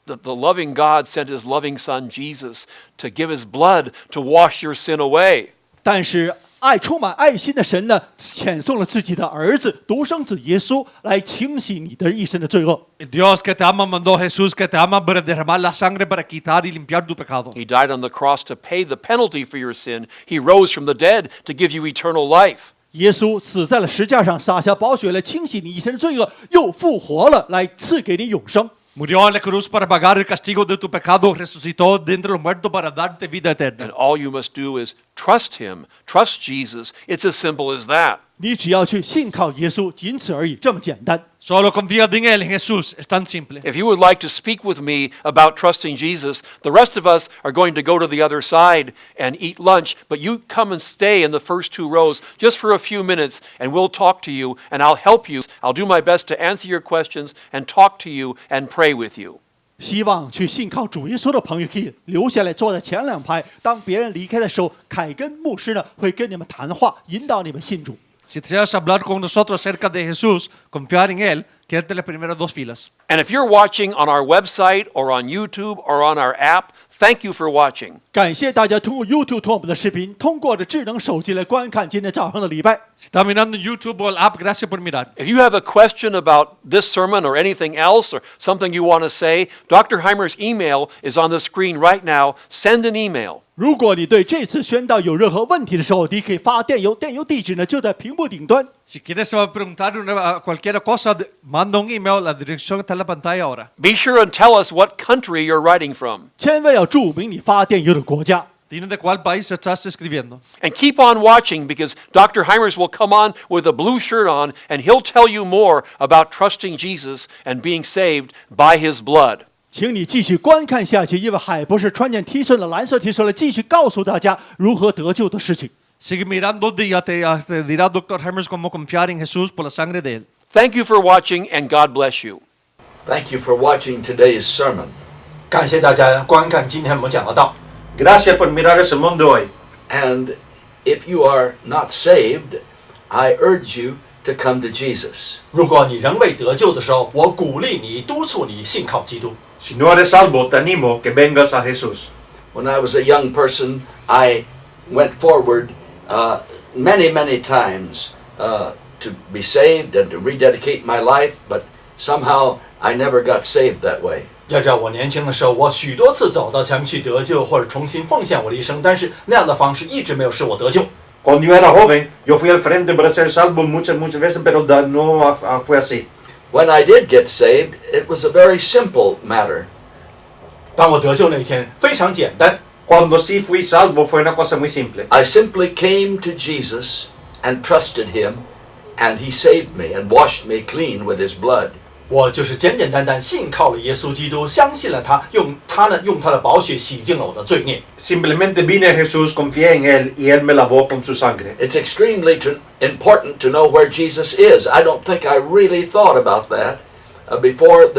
the loving God sent his loving son Jesus to give his blood to wash your sin away. 但是充满爱心的神呢，遣送了自己的儿子独生子耶稣来清洗你的一生的罪恶。 El Dios que te ama mandó a Jesús que te ama para derramar la sangre para quitar y limpiar tu pecado. He died on the cross to pay the penalty for your sin. He rose from the dead to give you eternal life. 耶稣死在了石架上，洒下宝血来清洗你一生的罪恶，又复活了来赐给你永生。 Murió en la cruz para pagar el castigo de tu pecado, resucitó de entre los muertos para darte vida eterna. And all you must do is trust him, trust Jesus. It's as simple as that. 你只要去信靠耶稣，仅此而已，这么简单。 Solo confía en él, en Jesús, es tan simple. If you would like to speak with me about trusting Jesus, the rest of us are going to go to the other side and eat lunch, but you come and stay in the first 2 rows just for a few minutes, and we'll talk to you, and I'll help you. I'll do my best to answer your questions and talk to you and pray with you. 希望去信靠主耶稣的朋友可以留下来，坐在前2排。当别人离开的时候，凯根牧师呢会跟你们谈话，引导你们信主。 Si deseas hablar con nosotros acerca de Jesús, confiar en él, quédate en las primeras 2 filas. And if you're watching on our website or on YouTube or on our app, thank you for watching. 感谢大家通过 YouTube 通过我们的视频，通过着智能手机来观看今天早上的礼拜。 Si estás mirando en YouTube o el app, gracias por mirar. If you have a question about this sermon or anything else or something you want to say, Dr. Hymers' email is on the screen right now. Send an email. 如果你对这次宣道有任何问题的时候，你可以发电邮，电邮地址呢就在屏幕顶端。 Si quieres preguntar cualquier cosa, manda un email, la dirección está en la pantalla ahora. Be sure and tell us what country you're writing from. 千万要注明你发电邮的国家。 Dime de cuál país estás escribiendo. And keep on watching because Dr. Hymers will come on with a blue shirt on and he'll tell you more about trusting Jesus and being saved by his blood. 请你继续观看下去，因为海博士穿件 T 恤的蓝色 T 恤来继续告诉大家如何得救的事情。Sigue mirando y ya te dirá Dr. Hymers cómo confiar en Jesús por la sangre de Él. Thank you for watching, and God bless you. Thank you for watching today's sermon. 感谢大家观看今天我们讲的道。 Gracias por mirar el sermón de hoy. And if you are not saved, I urge you to come to Jesus. 如果你仍未得救的时候，我鼓励你、督促你信靠基督。 Si no eres salvo, te animo que vengas a Jesús. When I was a young person, I went forward many times to be saved and to rededicate my life, but somehow I never got saved that way. 要知道，我年轻的时候，我许多次走到前面去得救，或者重新奉献我的一生，但是那样的方式一直没有使我得救。 Cuando yo era joven, yo fui al frente para ser salvo muchas veces, pero no fue así. When I did get saved, it was a very simple matter. 当我得救那一天，非常简单。 Cuando sí fui salvo fue una cosa muy simple. I simply came to Jesus and trusted him, and he saved me and washed me clean with his blood. 我就是简简单单信靠了耶稣基督，相信了他，用他的宝血洗净了我的罪孽。 Simplemente vine a Jesús, confié en Él y Él me lavó con su sangre. It's extremely important to know where Jesus is. I don't think I really thought about that before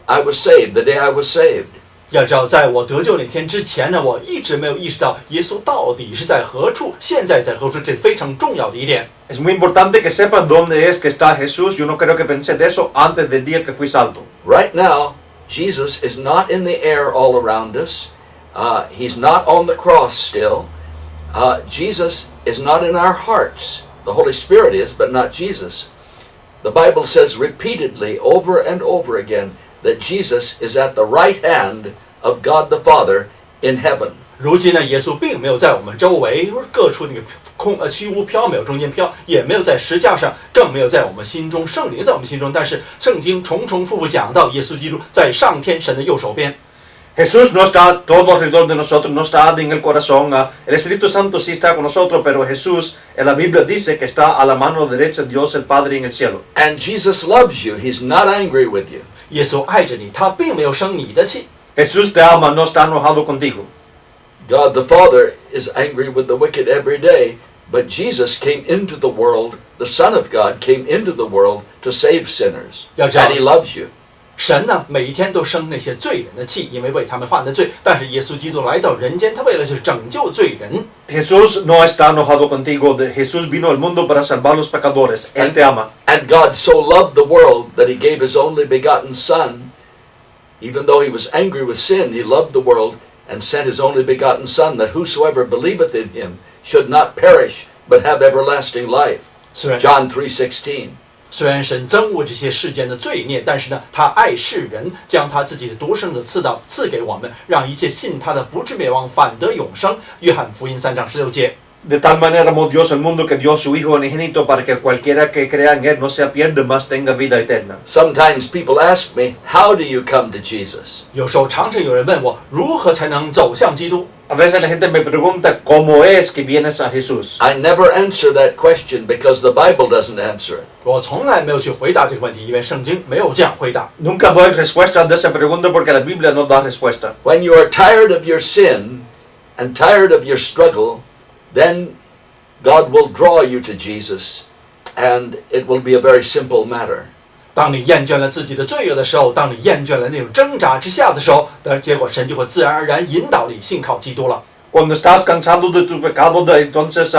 I was saved, the day I was saved. 要知道，在我得救那天之前呢，我一直没有意识到耶稣到底是在何处，现在在何处，这非常重要的一点。 Es muy importante que sepas dónde es que está Jesús. Yo no creo que pensé de eso antes del día que fui salvo. Right now, Jesus is not in the air all around us. He's not on the cross still. Jesus is not in our hearts. The Holy Spirit is, but not Jesus. The Bible says repeatedly, over and over again, that Jesus is at the right hand of God the Father in heaven. 如今呢，耶稣并没有在我们周围各处那个虚无缥缈中间飘，也没有在石架上，更没有在我们心中，圣灵在我们心中。但是圣经重复讲到，耶稣基督在上天神的右手边。 Jesús no está todo alrededor de nosotros, no está en el corazón. El Espíritu Santo sí está con nosotros, pero Jesús en la Biblia dice que está a la mano derecha de Dios el Padre en el cielo. And Jesus loves you. He's not angry with you. 耶稣爱着你，他并没有生你的气。 Jesús te ama, no está enojado contigo. God the Father is angry with the wicked every day, but Jesus came into the world, the Son of God came into the world to save sinners. And he loves you. 神呢，每一天都生那些罪人的气，因为为他们犯的罪。但是耶稣基督来到人间，他为了是拯救罪人。 Jesús no está enojado contigo. Jesús vino al mundo para salvar a los pecadores. Él te ama. And God so loved the world that he gave his only begotten Son. Even though he was angry with sin, he loved the world and sent his only begotten Son, that whosoever believeth in him should not perish, but have everlasting life. John 3:16. 虽然神憎恶这些世间的罪孽，但是呢，他爱世人，将他自己的独生子赐给我们，让一切信他的不至灭亡，反得永生。约翰福音3章16节。 De tal manera amó Dios al mundo que dio su Hijo unigénito para que cualquiera que crea en Él no se pierda, mas tenga vida eterna. Sometimes people ask me, how do you come to Jesus? 有时候常常有人问我，如何才能走向基督？ A veces la gente me pregunta cómo es que vienes a Jesús. I never answer that question because the Bible doesn't answer it. 我从来没有去回答这个问题，因为圣经没有这样回答。 Nunca doy respuesta de esa pregunta porque la Biblia no da respuesta. When you are tired of your sin and tired of your struggle, then God will draw you to Jesus, and it will be a very simple matter. 当你厌倦了自己的罪恶的时候，当你厌倦了那种挣扎之下的时候，结果神就会自然而然引导你信靠基督了。 Cuando estás cansado de tu pecado, entonces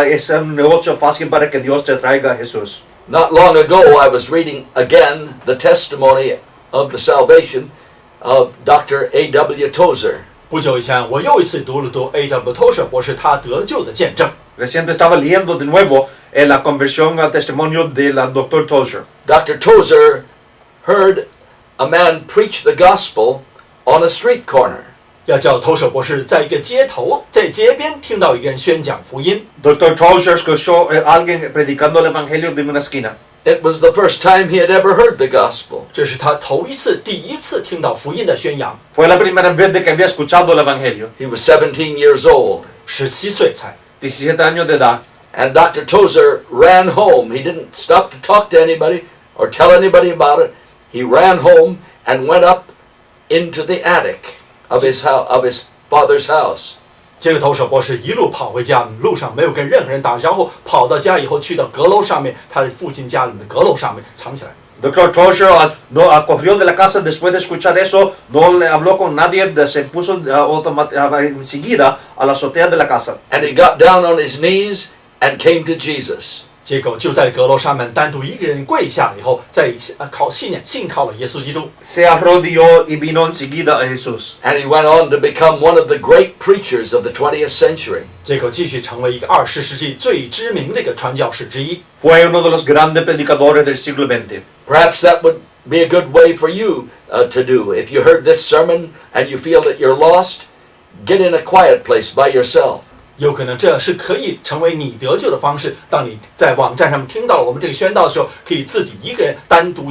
es un negocio fácil para que Dios te traiga a Jesús. Not long ago, I was reading again the testimony of the salvation of Dr. A.W. Tozer. 不久以前，我又一次读了A.W. Tozer 博士他得救的见证。 Reciente estaba leyendo de nuevo la conversión al testimonio del Dr. Tozer. Dr. Tozer heard a man preach the gospel on a street corner. 要叫Tozer博士在一个街头，在街边听到一个人宣讲福音。 Dr. Tozer escuchó a alguien predicando el evangelio de una esquina. It was the first time he had ever heard the gospel. 这是他第一次听到福音的宣扬。 Fue la primera vez de que había escuchado el evangelio. He was 17 years old. 17岁才。 17 años de edad. And Dr. Tozer ran home. He didn't stop to talk to anybody or tell anybody about it. He ran home and went up into the attic of his father's house. 这个投手博士一路跑回家，路上没有跟任何人打招呼，跑到家以后去到阁楼上面，他的父亲家里面的阁楼上面藏起来。Doctor Tosher corrió de la casa después de escuchar eso, no le habló con nadie, se puso enseguida a la azotea de la casa. And he got down on his knees and came to Jesus. 结果就在阁楼上面单独一个人跪下以后，在信靠了耶稣基督。Se arrodilló y vino enseguida a Jesús. And he went on to become one of the great preachers of the 20th century. 结果继续成为一个20世纪最知名的一个传教士之一。Fue uno de los grandes predicadores del siglo XX. Perhaps that would be a good way for you to do. If you heard this sermon and you feel that you're lost, get in a quiet place by yourself. 有可能这是可以成为你得救的方式。当你在网站上面听到了我们这个宣道的时候，可以自己一个人单独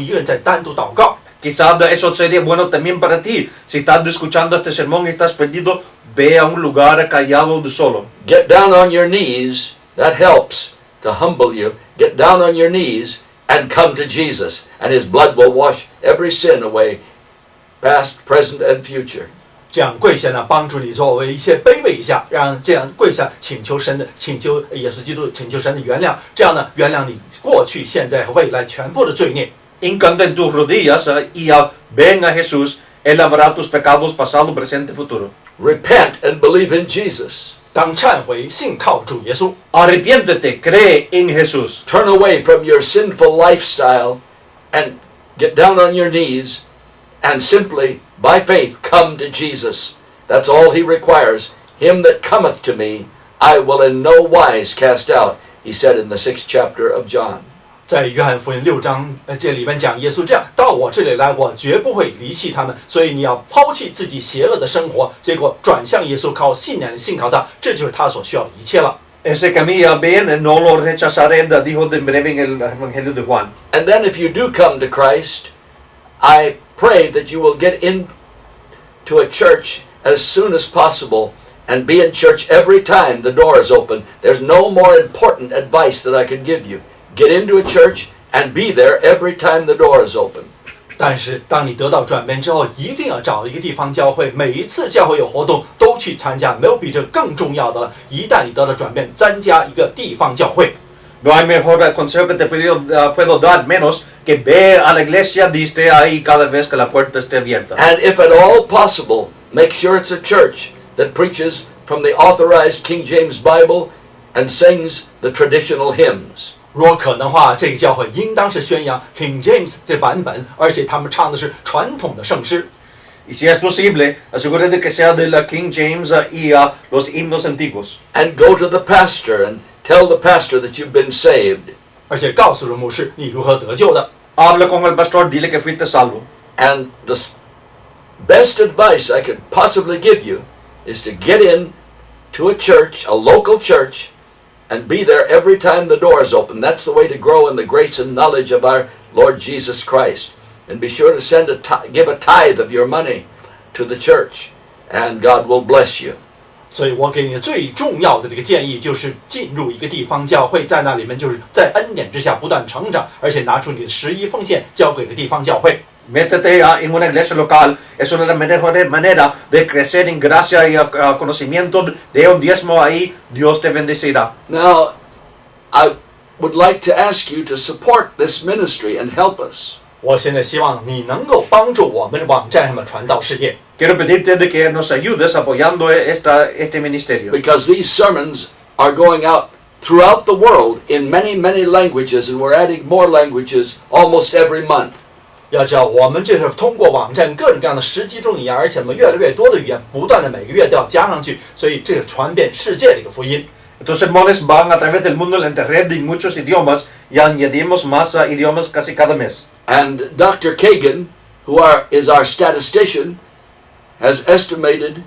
祷告。Quizás eso sería bueno también para ti. Si estás escuchando este sermón y estás perdido, ve a un lugar callado de solo. Get down on your knees. That helps to humble you. Get down on your knees and come to Jesus, and His blood will wash every sin away, past, present, and future. 这样跪下呢，帮助你作为一些卑微一下，让这样跪下请求耶稣基督，请求神的原谅，这样呢，原谅你过去、现在和未来全部的罪孽。Hincate en tus rodillas y ven a Jesús. Él lavará tus pecados pasado, presente, futuro. Repent and believe in Jesus. 当忏悔，信靠主耶稣。Arrepiéntete, cree en Jesús. Turn away from your sinful lifestyle and get down on your knees and simply, by faith, come to Jesus. That's all He requires. Him that cometh to me, I will in no wise cast out, He said in the 6th chapter of John. 在约翰福音6章这里面讲，耶稣这样到我这里来，我绝不会离弃他们。所以你要抛弃自己邪恶的生活，结果转向耶稣，靠信靠他，这就是他所需要的一切了。Ese camino bien, no lo rechazaré, dijo de breve en el Evangelio de Juan. And then if you do come to Christ, I pray that you will get into a church as soon as possible and be in church every time the door is open. There's no more important advice that I could give you. Get into a church and be there every time the door is open. 但是当你得到转变之后，一定要找一个地方教会，每一次教会有活动都去参加，没有比这更重要的了。一旦你得到转变，参加一个地方教会。No hay mejor consejo que te puedo dar menos que ve a la iglesia y esté ahí cada vez que la puerta esté abierta. And if at all possible, make sure it's a church that preaches from the authorized King James Bible and sings the traditional hymns. 如果可能的话，这个教会应当是宣扬 King James 的版本，而且他们唱的是传统的圣诗。Y si es posible, asegúrate que sea de la King James y los himnos antiguos. And go to the pastor and tell the pastor that you've been saved. 而且告诉了牧师你如何得救的。Habla con el pastor, dile que fuiste salvo. And the best advice I could possibly give you is to get in to a church, a local church, and be there every time the door is open. That's the way to grow in the grace and knowledge of our Lord Jesus Christ. And be sure to give a tithe of your money to the church, and God will bless you. 所以我给你最重要的这个建议就是进入一个地方教会，在那里面就是在恩典之下不断成长，而且拿出你的11奉献交给了地方教会。Métete en una iglesia local, es una de las mejores maneras de crecer en gracia y conocimiento. De un diezmo ahí, Dios te bendecirá. Now, I would like to ask you to support this ministry and help us. 我现在希望你能够帮助我们的网站上面传道事业。Quiero pedirte de que nos ayudes apoyando este ministerio. Because these sermons are going out throughout the world in many, many languages, and we're adding more languages almost every month. 要知道，我们这是通过网站各种各样的10几种语言，而且我们越来越多的语言，不断的每个月都要加上去，所以这是传遍世界的一个福音。Estos sermones van a través del mundo en la internet en muchos idiomas y añadimos más idiomas casi cada mes. And Dr. Cagan, is our statistician, has estimated,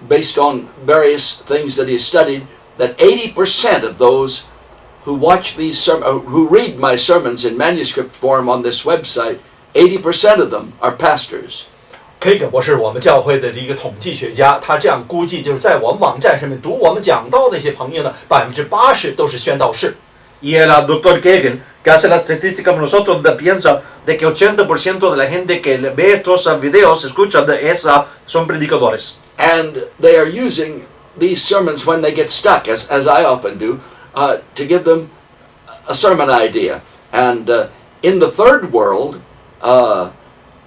based on various things that he has studied, that 80% of those who watch these who read my sermons in manuscript form on this website, 80% of them are pastors. Cagan 博士，我们教会的一个统计学家，他这样估计，就是在我们网站上面读我们讲道的那些朋友呢，80%都是宣道士。Y el doctor Cagan, que hace la estadística con nosotros, piensa de que 80% de la gente que ve estos videos, escucha, son predicadores. And they are using these sermons when they get stuck, as I often do, to give them a sermon idea. And in the third world,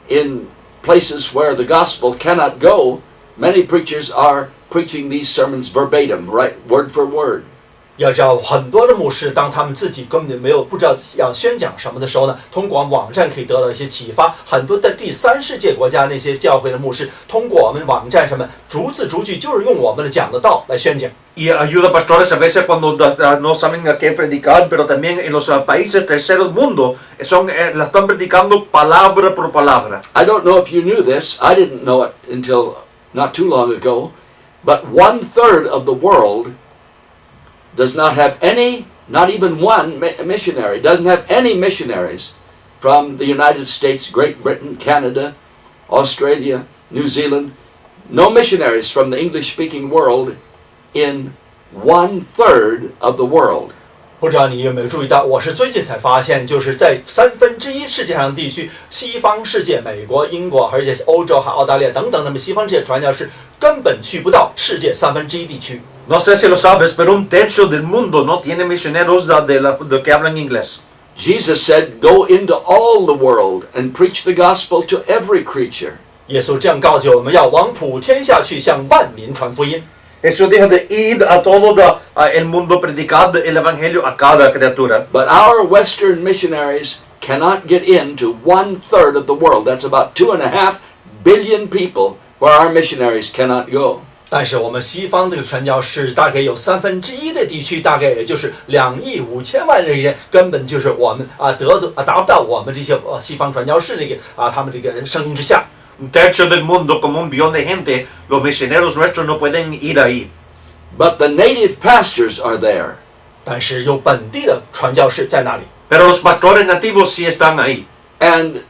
in places where the gospel cannot go, many preachers are preaching these sermons verbatim, right, word for word. 要知道，很多的牧师，当他们自己根本不知道要宣讲什么的时候呢，通过网站可以得到一些启发。很多的第三世界国家那些教会的牧师，通过我们网站上面逐字逐句，就是用我们的讲的道来宣讲。Y ayuda a pastores a veces cuando no saben a qué predicar, pero también en los países terceros mundo la están predicando palabra por palabra. I don't know if you knew this. I didn't know it until not too long ago. But 1/3 of the world does not have any, not even one missionary, doesn't have any missionaries from the United States, Great Britain, Canada, Australia, New Zealand. No missionaries from the English-speaking world in 1/3 of the world. 不知道你有没有注意到，我是最近才发现，就是在1/3世界上的地区，西方世界，美国、英国，而且欧洲还澳大利亚等等，那么西方世界传教士根本去不到世界1/3地区。No sé si lo sabes, pero 1/3 del mundo no tiene misioneros de que hablan inglés. Jesus said, "Go into all the world and preach the gospel to every creature." 耶稣这样告诫我们，要往普天下去，向万民传福音。Jesús dijo de ir a todo el mundo, predicar el evangelio a cada criatura. But our Western missionaries cannot get into 1/3 of the world. That's about 2.5 billion people where our missionaries cannot go. 但是我们西方这个传教士大概有1/3的地区，大概也就是2亿5千万人，根本就是我们达不到我们这些西方传教士这个他们这个声音之下。1/3 del mundo, como 1 billón de gente, los misioneros nuestros no pueden ir ahí. But the native pastors are there. 但是有本地的传教士在那里。Pero los pastores nativos sí están ahí. And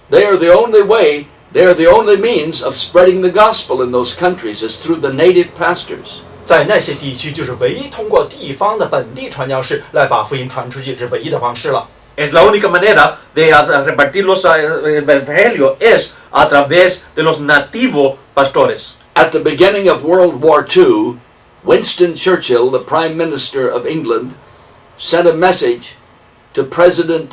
they are the only way, they are the only means of spreading the gospel in those countries is through the native pastors. 在那些地区，就是唯一通过地方的本地传教士来把福音传出去，是唯一的方式了。Es la única manera de repartir el evangelio es a través de los nativos pastores. At the beginning of World War II, Winston Churchill, the Prime Minister of England, sent a message to President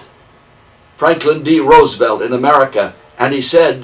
Franklin D. Roosevelt in America, and he said,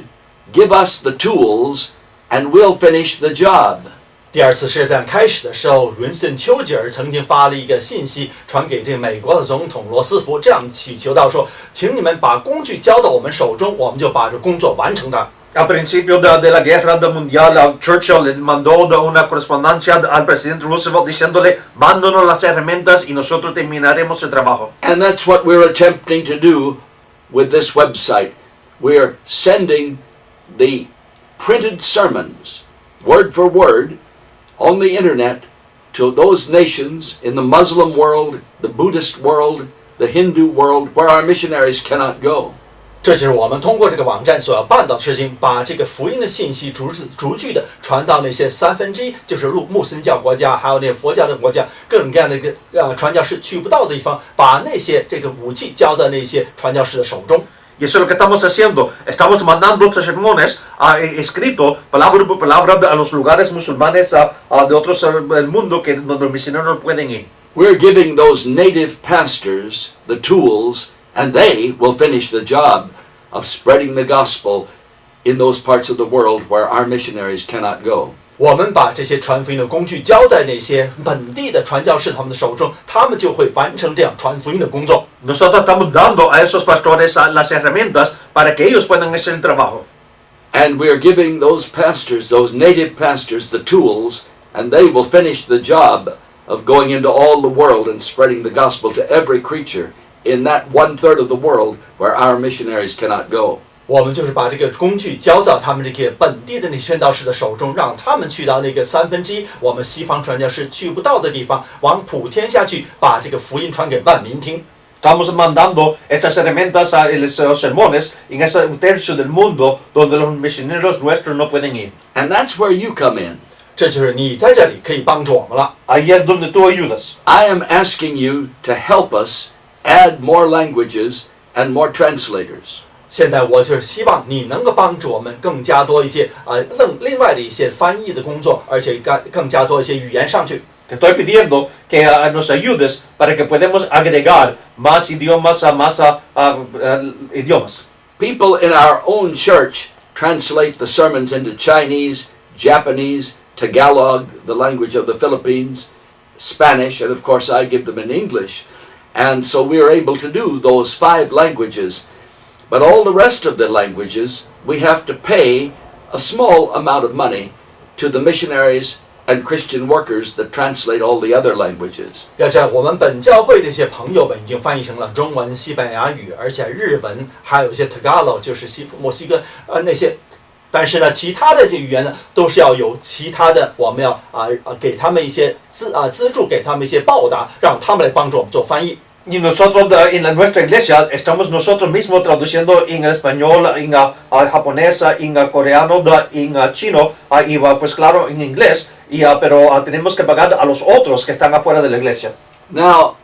"Give us the tools and we'll finish the job." 第二次世界大战开始的时候，文斯顿·丘吉尔曾经发了一个信息传给这个美国的总统罗斯福，这样祈求到说：“请你们把工具交到我们手中，我们就把这工作完成它。” Al principio de la guerra mundial, Churchill le mandó una correspondencia al presidente Roosevelt diciéndole, mándanos las herramientas y nosotros terminaremos el trabajo. And that's what we're attempting to do with this website. We're sending the printed sermons, word for word, on the internet to those nations in the Muslim world, the Buddhist world, the Hindu world, where our missionaries cannot go. 这就是我们通过这个网站所要办到的事情，把这个福音的信息逐字逐句的传到那些1/3，就是穆斯林教国家，还有那些佛教的国家，各种各样的一个传教士去不到的地方，把那些这个武器交到那些传教士的手中。Y eso es lo que estamos haciendo. Estamos mandando estos sermones escritos palabra por palabra a los lugares musulmanes de otros del mundo que donde los misioneros no pueden ir. We're giving those native pastors the tools, and they will finish the job of spreading the gospel in those parts of the world where our missionaries cannot go. 我们把这些传福音的工具交在那些本地的传教士他们的手中，他们就会完成这样传福音的工作。Nosotros estamos dando a esos pastores las herramientas para que ellos puedan hacer el trabajo. And we are giving those pastors, those native pastors, the tools, and they will finish the job of going into all the world and spreading the gospel to every creature in that 1/3 of the world where our missionaries cannot go. 我们就是把这个工具交到他们这个本地的那宣道士的手中，让他们去到那个1/3我们西方传教士去不到的地方，往普天下去，把这个福音传给万民听。Estamos mandando estas herramientas a los sermones en ese 1/3 del mundo donde los misioneros nuestros no pueden ir. And that's where you come in. 这就是你在这里可以帮助我们了。Ahí es donde tú ayudas. I am asking you to help us add more languages and more translators. 现在我就是希望你能够帮助我们更加多一些另外的一些翻译的工作，而且更加多一些语言上去。Te estoy pidiendo que nos ayudes para que podamos agregar más idiomas a más idiomas. People in our own church translate the sermons into Chinese, Japanese, Tagalog, the language of the Philippines, Spanish, and of course I give them in English. And so we are able to do those 5 languages. But all the rest of the languages, we have to pay a small amount of money to the missionaries and Christian workers that translate all the other languages. 要知道，我们本教会这些朋友们已经翻译成了中文、西班牙语，而且日文，还有一些 Tagalog， 就是墨西哥那些。但是呢，其他的这语言呢，都是要有其他的，我们要给他们一些资助，给他们一些报答，让他们来帮助我们做翻译。Y nosotros en nuestra iglesia estamos nosotros mismos traduciendo en español, en japonés, en coreano, en chino y pues claro en inglés, pero tenemos que pagar a los otros que están afuera de la iglesia. Now,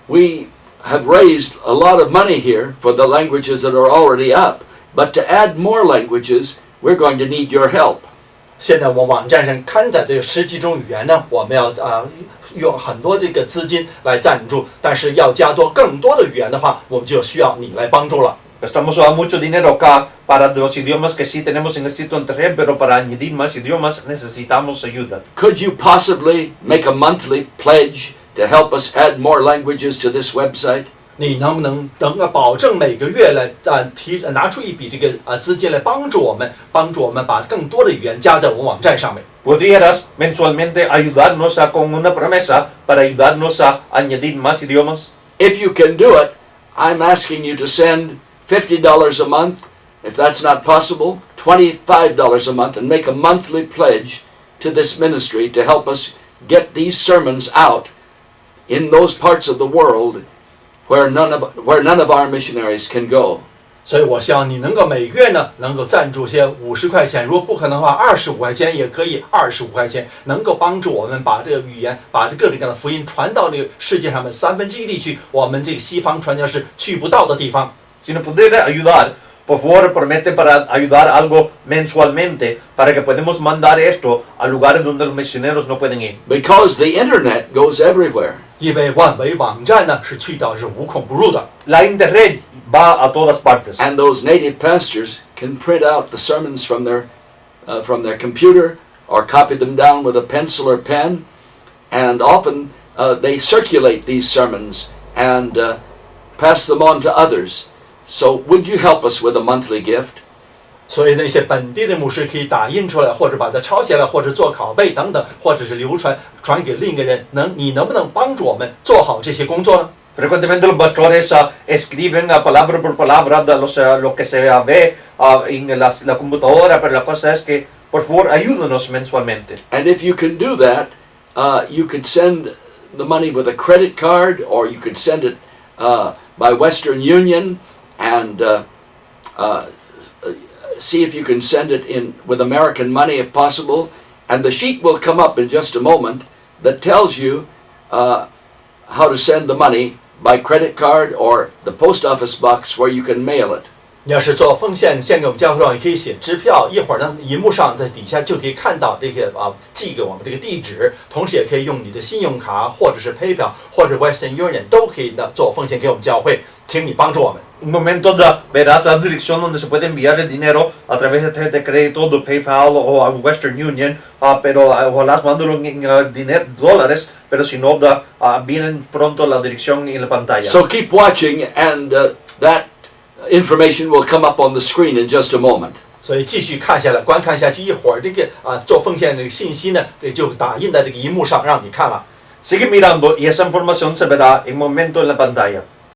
we have raised a lot of money here for the languages that are already up, but to add more languages, we're going to need your help. 现在我们网站上刊载这10几种语言呢，我们要用很多这个资金来赞助，但是要加更多的语言的话，我们就需要你来帮助了。Estamos mucho dinero acá para los idiomas que sí tenemos en el sitio internet, pero para añadir más idiomas necesitamos ayuda. Could you possibly make a monthly pledge to help us add more languages to this website? 你能不能保证每个月来拿出一笔这个资金来帮助我们把更多的语言加在我们网站上面？ ¿Podrías mensualmente ayudarnos con una promesa para ayudarnos a añadir más idiomas? If you can do it, I'm asking you to send $50 a month. If that's not possible, $25 a month, and make a monthly pledge to this ministry to help us get these sermons out in those parts of the world where none of our missionaries can go. 所以我希望你能够每个月呢能够赞助些50块钱，如果不可能的话，25块钱也可以，25块钱能够帮助我们把这个语言，把这各种各样的福音传到这个世界上面1/3地区，我们这个西方传教士去不到的地方。Si nos pudiera ayudar, por favor, promete para ayudar algo mensualmente para que podamos mandar esto a lugares donde los misioneros no pueden ir. Because the internet goes everywhere. 因为万维网站呢是去到是无孔不入的。 La internet va a todas partes. And those native pastors can print out the sermons from their computer or copy them down with a pencil or pen, and often they circulate these sermons and pass them on to others. So would you help us with a monthly gift? 所以那些本地的牧师可以打印出来，或者把它抄下来，或者做拷贝等等，或者是流传给另一个人。你能不能帮助我们做好这些工作呢？ Frecuentemente los pastores escriben palabra por palabra lo que se ve en la computadora, pero la cosa es que, por favor, ayúdanos mensualmente. And if you can do that, you could send the money with a credit card, or you could send it by Western Union, and see if you can send it in with American money if possible. And the sheet will come up in just a moment that tells you how to send the money by credit card or the post office box where you can mail it. 你要是做奉献献给我们教会上，也可以写支票，一会儿呢，荧幕上在底下就可以看到这个寄给我们这个地址，同时也可以用你的信用卡或者是 PayPal 或者 Western Union 都可以的做奉献给我们教会，请你帮助我们。 Un momento verás la dirección donde se puede enviar el dinero a través de tarjeta de crédito, de PayPal o a Western Union, pero ojalá mándalo en dólares, pero si no, vienen pronto la dirección en la pantalla. So keep watching, and that information will come up on the screen in just a moment. 所以继续看下来，观看下去，一会儿这个做奉献的这个信息呢，这就打印在这个荧幕上让你看了。 Sigue mirando y esa información se verá en un momento en la pantalla.